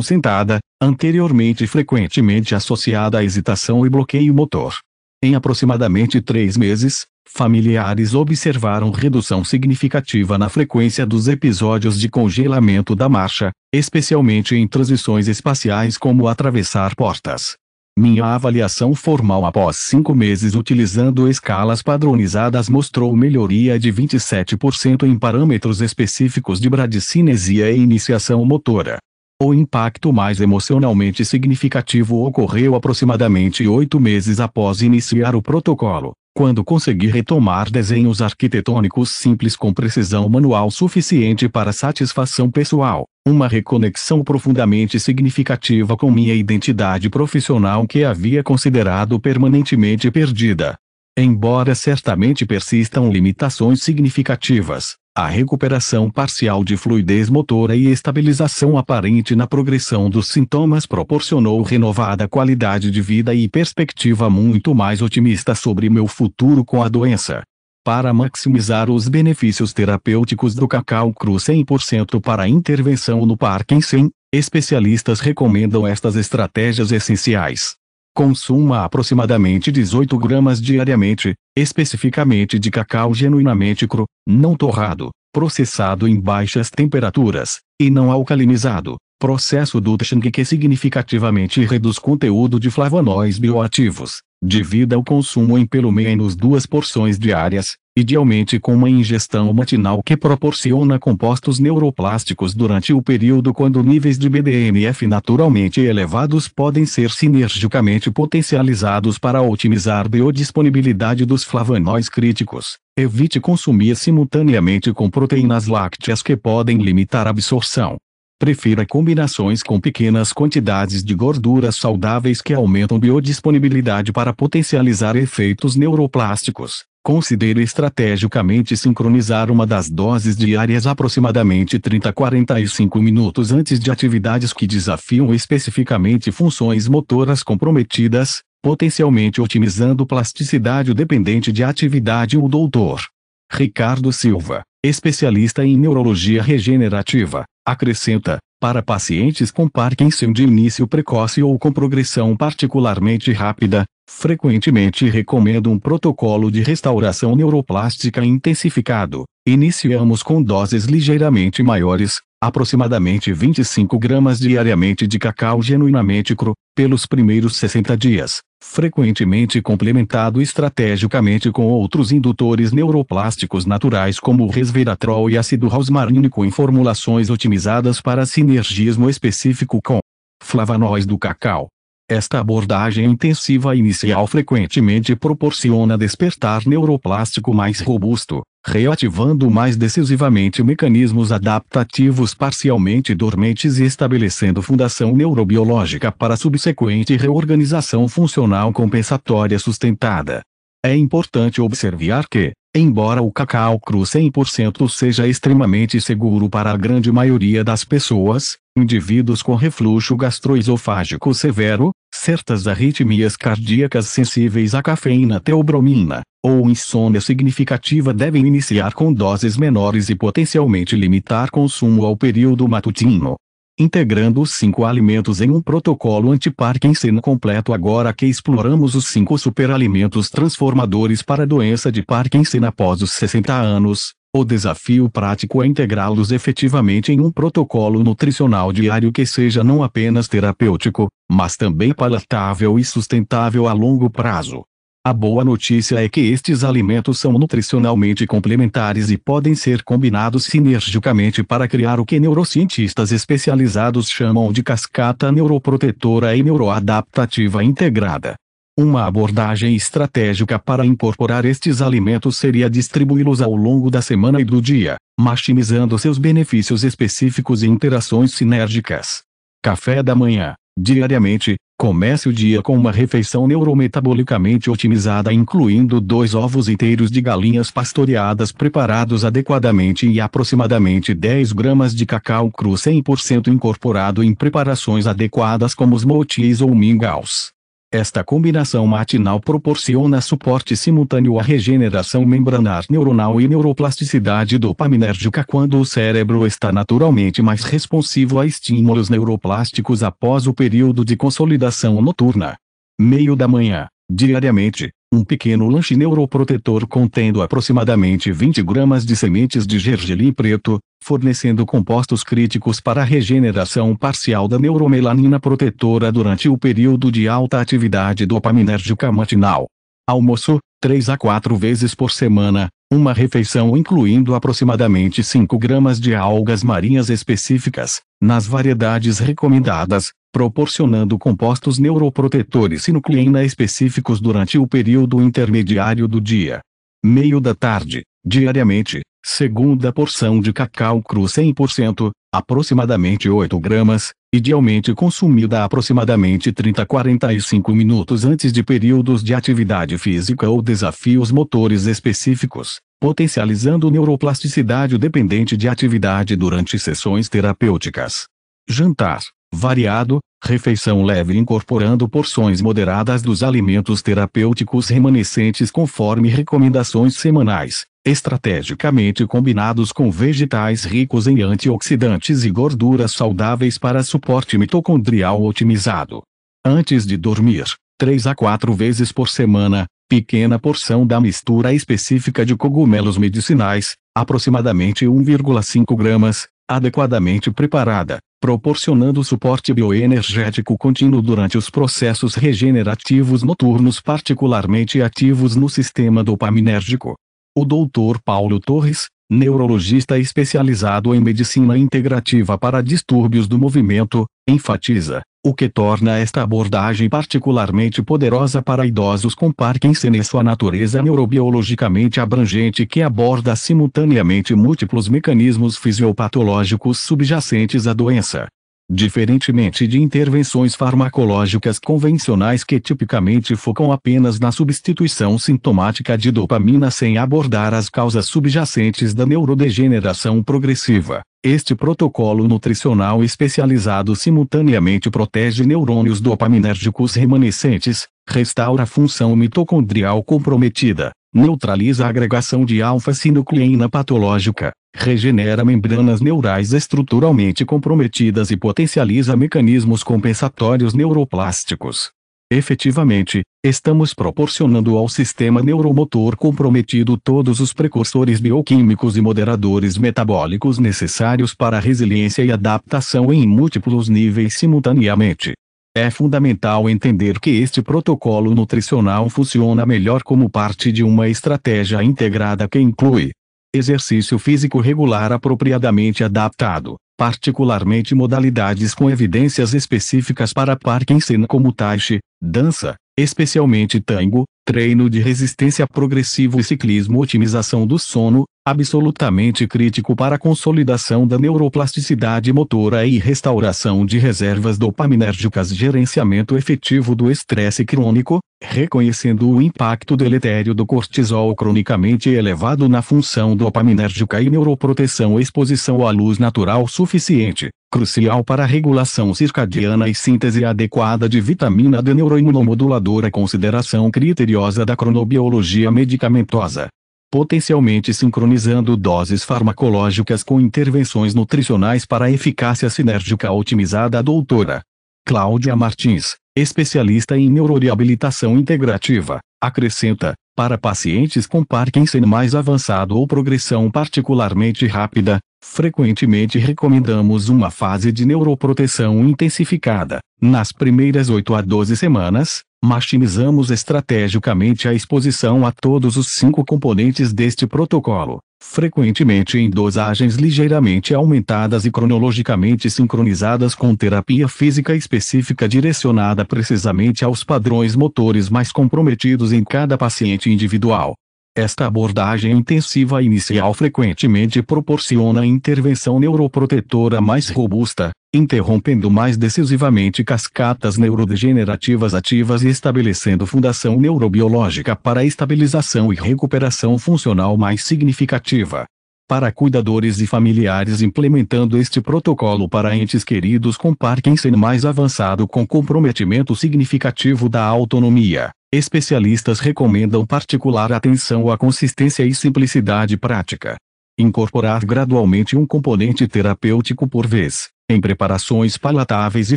sentada, anteriormente frequentemente associada à hesitação e bloqueio motor. Em aproximadamente 3 meses, familiares observaram redução significativa na frequência dos episódios de congelamento da marcha, especialmente em transições espaciais como atravessar portas. Minha avaliação formal após 5 meses utilizando escalas padronizadas mostrou melhoria de 27% em parâmetros específicos de bradicinesia e iniciação motora. O impacto mais emocionalmente significativo ocorreu aproximadamente 8 meses após iniciar o protocolo, quando consegui retomar desenhos arquitetônicos simples com precisão manual suficiente para satisfação pessoal, uma reconexão profundamente significativa com minha identidade profissional que havia considerado permanentemente perdida. Embora certamente persistam limitações significativas, a recuperação parcial de fluidez motora e estabilização aparente na progressão dos sintomas proporcionou renovada qualidade de vida e perspectiva muito mais otimista sobre meu futuro com a doença. Para maximizar os benefícios terapêuticos do cacau cru 100% para intervenção no Parkinson, especialistas recomendam estas estratégias essenciais. Consuma aproximadamente 18 gramas diariamente, especificamente de cacau genuinamente cru, não torrado, processado em baixas temperaturas, e não alcalinizado, processo Dutching que significativamente reduz conteúdo de flavonoides bioativos. Divida o consumo em pelo menos 2 porções diárias, idealmente com uma ingestão matinal que proporciona compostos neuroplásticos durante o período quando níveis de BDNF naturalmente elevados podem ser sinergicamente potencializados para otimizar a biodisponibilidade dos flavonoides críticos. Evite consumir simultaneamente com proteínas lácteas que podem limitar a absorção. Prefira combinações com pequenas quantidades de gorduras saudáveis que aumentam biodisponibilidade para potencializar efeitos neuroplásticos. Considere estrategicamente sincronizar uma das doses diárias aproximadamente 30 a 45 minutos antes de atividades que desafiam especificamente funções motoras comprometidas, potencialmente otimizando plasticidade dependente de atividade. O Dr. Ricardo Silva, especialista em neurologia regenerativa, acrescenta, para pacientes com Parkinson de início precoce ou com progressão particularmente rápida, frequentemente recomendo um protocolo de restauração neuroplástica intensificado. Iniciamos com doses ligeiramente maiores, aproximadamente 25 gramas diariamente de cacau genuinamente cru, pelos primeiros 60 dias, frequentemente complementado estrategicamente com outros indutores neuroplásticos naturais como o resveratrol e ácido rosmarínico em formulações otimizadas para sinergismo específico com flavonoides do cacau. Esta abordagem intensiva inicial frequentemente proporciona despertar neuroplástico mais robusto, reativando mais decisivamente mecanismos adaptativos parcialmente dormentes e estabelecendo fundação neurobiológica para subsequente reorganização funcional compensatória sustentada. É importante observar que, embora o cacau cru 100% seja extremamente seguro para a grande maioria das pessoas, indivíduos com refluxo gastroesofágico severo, certas arritmias cardíacas sensíveis à cafeína teobromina, ou insônia significativa devem iniciar com doses menores e potencialmente limitar consumo ao período matutino. Integrando os 5 alimentos em um protocolo anti-Parkinson completo. Agora que exploramos os 5 superalimentos transformadores para a doença de Parkinson após os 60 anos, o desafio prático é integrá-los efetivamente em um protocolo nutricional diário que seja não apenas terapêutico, mas também palatável e sustentável a longo prazo. A boa notícia é que estes alimentos são nutricionalmente complementares e podem ser combinados sinergicamente para criar o que neurocientistas especializados chamam de cascata neuroprotetora e neuroadaptativa integrada. Uma abordagem estratégica para incorporar estes alimentos seria distribuí-los ao longo da semana e do dia, maximizando seus benefícios específicos e interações sinérgicas. Café da manhã. Diariamente, comece o dia com uma refeição neurometabolicamente otimizada, incluindo 2 ovos inteiros de galinhas pastoreadas preparados adequadamente e aproximadamente 10 gramas de cacau cru 100% incorporado em preparações adequadas como smoothies ou mingaus. Esta combinação matinal proporciona suporte simultâneo à regeneração membranar neuronal e neuroplasticidade dopaminérgica quando o cérebro está naturalmente mais responsivo a estímulos neuroplásticos após o período de consolidação noturna. Meio da manhã. Diariamente, um pequeno lanche neuroprotetor contendo aproximadamente 20 gramas de sementes de gergelim preto, fornecendo compostos críticos para a regeneração parcial da neuromelanina protetora durante o período de alta atividade dopaminérgica matinal. Almoço, 3 a 4 vezes por semana, uma refeição incluindo aproximadamente 5 gramas de algas marinhas específicas, nas variedades recomendadas, proporcionando compostos neuroprotetores e nucleína específicos durante o período intermediário do dia. Meio da tarde. Diariamente, segunda porção de cacau cru 100%, aproximadamente 8 gramas, idealmente consumida aproximadamente 30 a 45 minutos antes de períodos de atividade física ou desafios motores específicos, potencializando neuroplasticidade dependente de atividade durante sessões terapêuticas. Jantar. Variado, refeição leve incorporando porções moderadas dos alimentos terapêuticos remanescentes conforme recomendações semanais, estrategicamente combinados com vegetais ricos em antioxidantes e gorduras saudáveis para suporte mitocondrial otimizado. Antes de dormir, 3 a 4 vezes por semana, pequena porção da mistura específica de cogumelos medicinais, aproximadamente 1,5 gramas, adequadamente preparada, proporcionando suporte bioenergético contínuo durante os processos regenerativos noturnos particularmente ativos no sistema dopaminérgico. O Dr. Paulo Torres, neurologista especializado em medicina integrativa para distúrbios do movimento, enfatiza, o que torna esta abordagem particularmente poderosa para idosos com Parkinson e sua natureza neurobiologicamente abrangente que aborda simultaneamente múltiplos mecanismos fisiopatológicos subjacentes à doença. Diferentemente de intervenções farmacológicas convencionais que tipicamente focam apenas na substituição sintomática de dopamina sem abordar as causas subjacentes da neurodegeneração progressiva, este protocolo nutricional especializado simultaneamente protege neurônios dopaminérgicos remanescentes, restaura a função mitocondrial comprometida, neutraliza a agregação de alfa-sinucleína patológica, regenera membranas neurais estruturalmente comprometidas e potencializa mecanismos compensatórios neuroplásticos. Efetivamente, estamos proporcionando ao sistema neuromotor comprometido todos os precursores bioquímicos e moderadores metabólicos necessários para a resiliência e adaptação em múltiplos níveis simultaneamente. É fundamental entender que este protocolo nutricional funciona melhor como parte de uma estratégia integrada que inclui exercício físico regular apropriadamente adaptado, particularmente modalidades com evidências específicas para Parkinson como Tai Chi, dança, especialmente tango, treino de resistência progressivo e ciclismo, otimização do sono, absolutamente crítico para a consolidação da neuroplasticidade motora e restauração de reservas dopaminérgicas, gerenciamento efetivo do estresse crônico, reconhecendo o impacto deletério do cortisol cronicamente elevado na função dopaminérgica e neuroproteção, exposição à luz natural suficiente, crucial para a regulação circadiana e síntese adequada de vitamina D, neuroimunomoduladora, consideração criteriosa da cronobiologia medicamentosa, potencialmente sincronizando doses farmacológicas com intervenções nutricionais para a eficácia sinérgica otimizada. A doutora Cláudia Martins, especialista em neuroreabilitação integrativa, acrescenta, para pacientes com Parkinson mais avançado ou progressão particularmente rápida, frequentemente recomendamos uma fase de neuroproteção intensificada, nas primeiras 8 a 12 semanas, Maximizamos estrategicamente a exposição a todos os 5 componentes deste protocolo, frequentemente em dosagens ligeiramente aumentadas e cronologicamente sincronizadas com terapia física específica direcionada precisamente aos padrões motores mais comprometidos em cada paciente individual. Esta abordagem intensiva inicial frequentemente proporciona intervenção neuroprotetora mais robusta, interrompendo mais decisivamente cascatas neurodegenerativas ativas e estabelecendo fundação neurobiológica para a estabilização e recuperação funcional mais significativa. Para cuidadores e familiares implementando este protocolo para entes queridos com Parkinson mais avançado com comprometimento significativo da autonomia, especialistas recomendam particular atenção à consistência e simplicidade prática. Incorporar gradualmente um componente terapêutico por vez, em preparações palatáveis e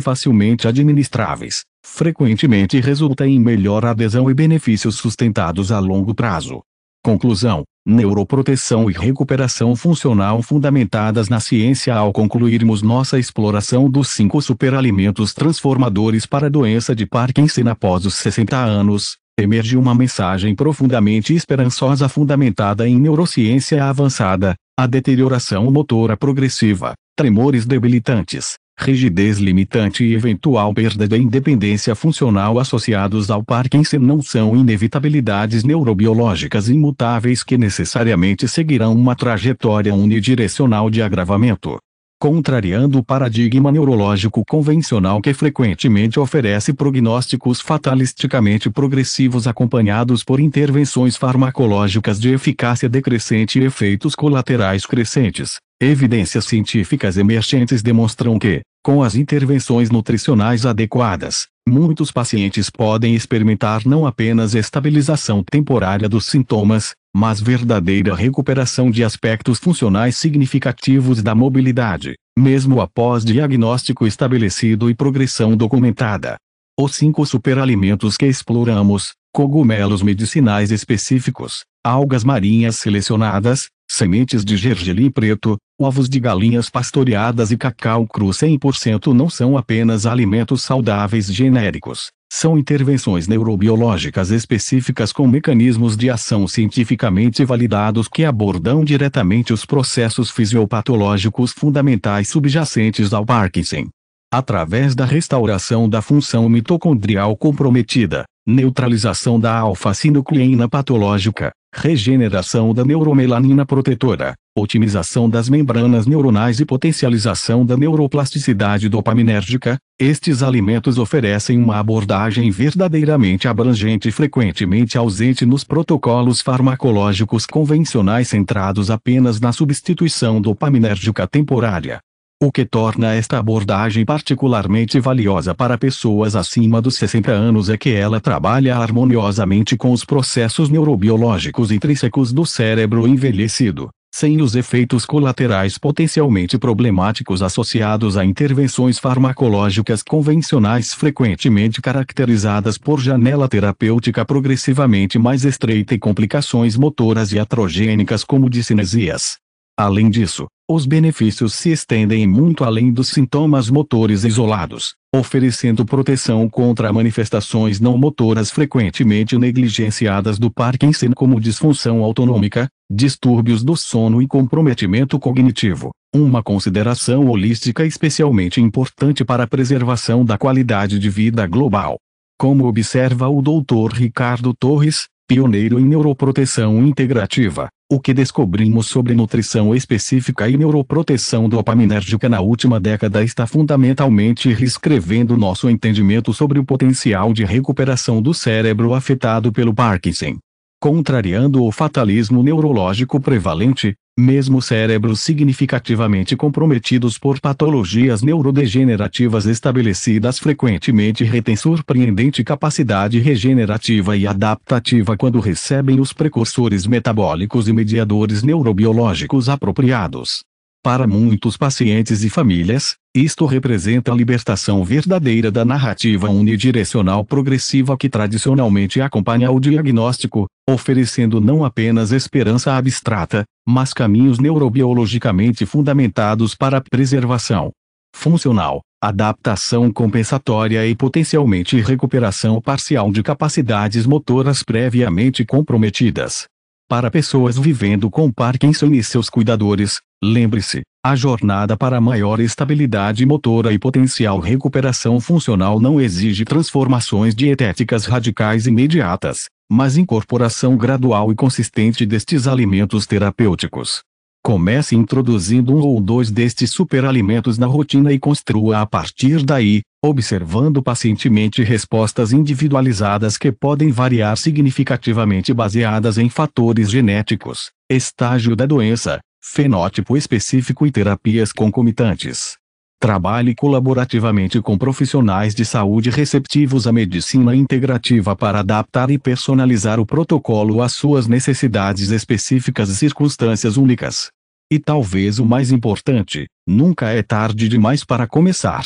facilmente administráveis, frequentemente resulta em melhor adesão e benefícios sustentados a longo prazo. Conclusão: neuroproteção e recuperação funcional fundamentadas na ciência. Ao concluirmos nossa exploração dos 5 superalimentos transformadores para a doença de Parkinson após os 60 anos, emerge uma mensagem profundamente esperançosa fundamentada em neurociência avançada: a deterioração motora progressiva, tremores debilitantes, rigidez limitante e eventual perda da independência funcional associados ao Parkinson não são inevitabilidades neurobiológicas imutáveis que necessariamente seguirão uma trajetória unidirecional de agravamento. Contrariando o paradigma neurológico convencional que frequentemente oferece prognósticos fatalisticamente progressivos acompanhados por intervenções farmacológicas de eficácia decrescente e efeitos colaterais crescentes, evidências científicas emergentes demonstram que, com as intervenções nutricionais adequadas, muitos pacientes podem experimentar não apenas estabilização temporária dos sintomas, mas verdadeira recuperação de aspectos funcionais significativos da mobilidade, mesmo após diagnóstico estabelecido e progressão documentada. Os 5 superalimentos que exploramos: cogumelos medicinais específicos, algas marinhas selecionadas, sementes de gergelim preto, ovos de galinhas pastoreadas e cacau cru 100% não são apenas alimentos saudáveis genéricos, são intervenções neurobiológicas específicas com mecanismos de ação cientificamente validados que abordam diretamente os processos fisiopatológicos fundamentais subjacentes ao Parkinson. Através da restauração da função mitocondrial comprometida, neutralização da alfa-sinucleína patológica, regeneração da neuromelanina protetora, otimização das membranas neuronais e potencialização da neuroplasticidade dopaminérgica, estes alimentos oferecem uma abordagem verdadeiramente abrangente e frequentemente ausente nos protocolos farmacológicos convencionais centrados apenas na substituição dopaminérgica temporária. O que torna esta abordagem particularmente valiosa para pessoas acima dos 60 anos é que ela trabalha harmoniosamente com os processos neurobiológicos intrínsecos do cérebro envelhecido, sem os efeitos colaterais potencialmente problemáticos associados a intervenções farmacológicas convencionais frequentemente caracterizadas por janela terapêutica progressivamente mais estreita e complicações motoras iatrogênicas como discinesias. Além disso, os benefícios se estendem muito além dos sintomas motores isolados, oferecendo proteção contra manifestações não motoras frequentemente negligenciadas do Parkinson como disfunção autonômica, distúrbios do sono e comprometimento cognitivo, uma consideração holística especialmente importante para a preservação da qualidade de vida global. Como observa o Dr. Ricardo Torres, pioneiro em neuroproteção integrativa, o que descobrimos sobre nutrição específica e neuroproteção dopaminérgica na última década está fundamentalmente reescrevendo nosso entendimento sobre o potencial de recuperação do cérebro afetado pelo Parkinson. Contrariando o fatalismo neurológico prevalente, mesmo cérebros significativamente comprometidos por patologias neurodegenerativas estabelecidas frequentemente retêm surpreendente capacidade regenerativa e adaptativa quando recebem os precursores metabólicos e mediadores neurobiológicos apropriados. Para muitos pacientes e famílias, isto representa a libertação verdadeira da narrativa unidirecional progressiva que tradicionalmente acompanha o diagnóstico, oferecendo não apenas esperança abstrata, mas caminhos neurobiologicamente fundamentados para a preservação funcional, adaptação compensatória e potencialmente recuperação parcial de capacidades motoras previamente comprometidas. Para pessoas vivendo com Parkinson e seus cuidadores, lembre-se, a jornada para maior estabilidade motora e potencial recuperação funcional não exige transformações dietéticas radicais imediatas, mas incorporação gradual e consistente destes alimentos terapêuticos. Comece introduzindo um ou dois destes superalimentos na rotina e construa a partir daí, observando pacientemente respostas individualizadas que podem variar significativamente baseadas em fatores genéticos, estágio da doença, fenótipo específico e terapias concomitantes. Trabalhe colaborativamente com profissionais de saúde receptivos à medicina integrativa para adaptar e personalizar o protocolo às suas necessidades específicas e circunstâncias únicas. E talvez o mais importante, nunca é tarde demais para começar.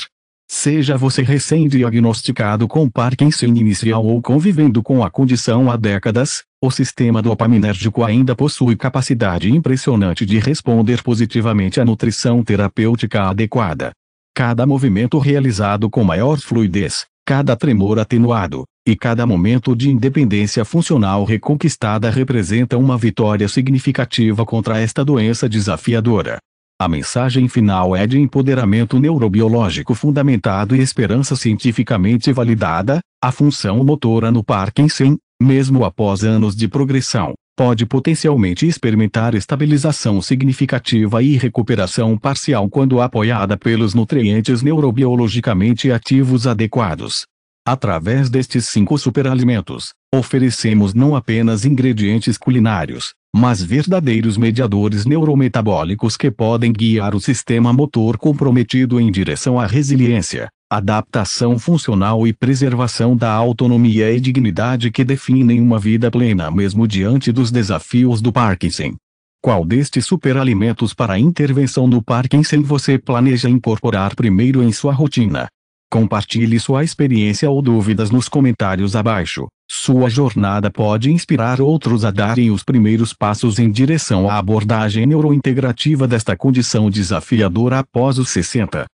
Seja você recém-diagnosticado com Parkinson inicial ou convivendo com a condição há décadas, o sistema dopaminérgico ainda possui capacidade impressionante de responder positivamente à nutrição terapêutica adequada. Cada movimento realizado com maior fluidez, cada tremor atenuado, e cada momento de independência funcional reconquistada representa uma vitória significativa contra esta doença desafiadora. A mensagem final é de empoderamento neurobiológico fundamentado e esperança cientificamente validada. A função motora no Parkinson, mesmo após anos de progressão, pode potencialmente experimentar estabilização significativa e recuperação parcial quando apoiada pelos nutrientes neurobiologicamente ativos adequados. Através destes 5 superalimentos, oferecemos não apenas ingredientes culinários, mas verdadeiros mediadores neurometabólicos que podem guiar o sistema motor comprometido em direção à resiliência, adaptação funcional e preservação da autonomia e dignidade que definem uma vida plena mesmo diante dos desafios do Parkinson. Qual destes superalimentos para intervenção no Parkinson você planeja incorporar primeiro em sua rotina? Compartilhe sua experiência ou dúvidas nos comentários abaixo. Sua jornada pode inspirar outros a darem os primeiros passos em direção à abordagem neurointegrativa desta condição desafiadora após os 60.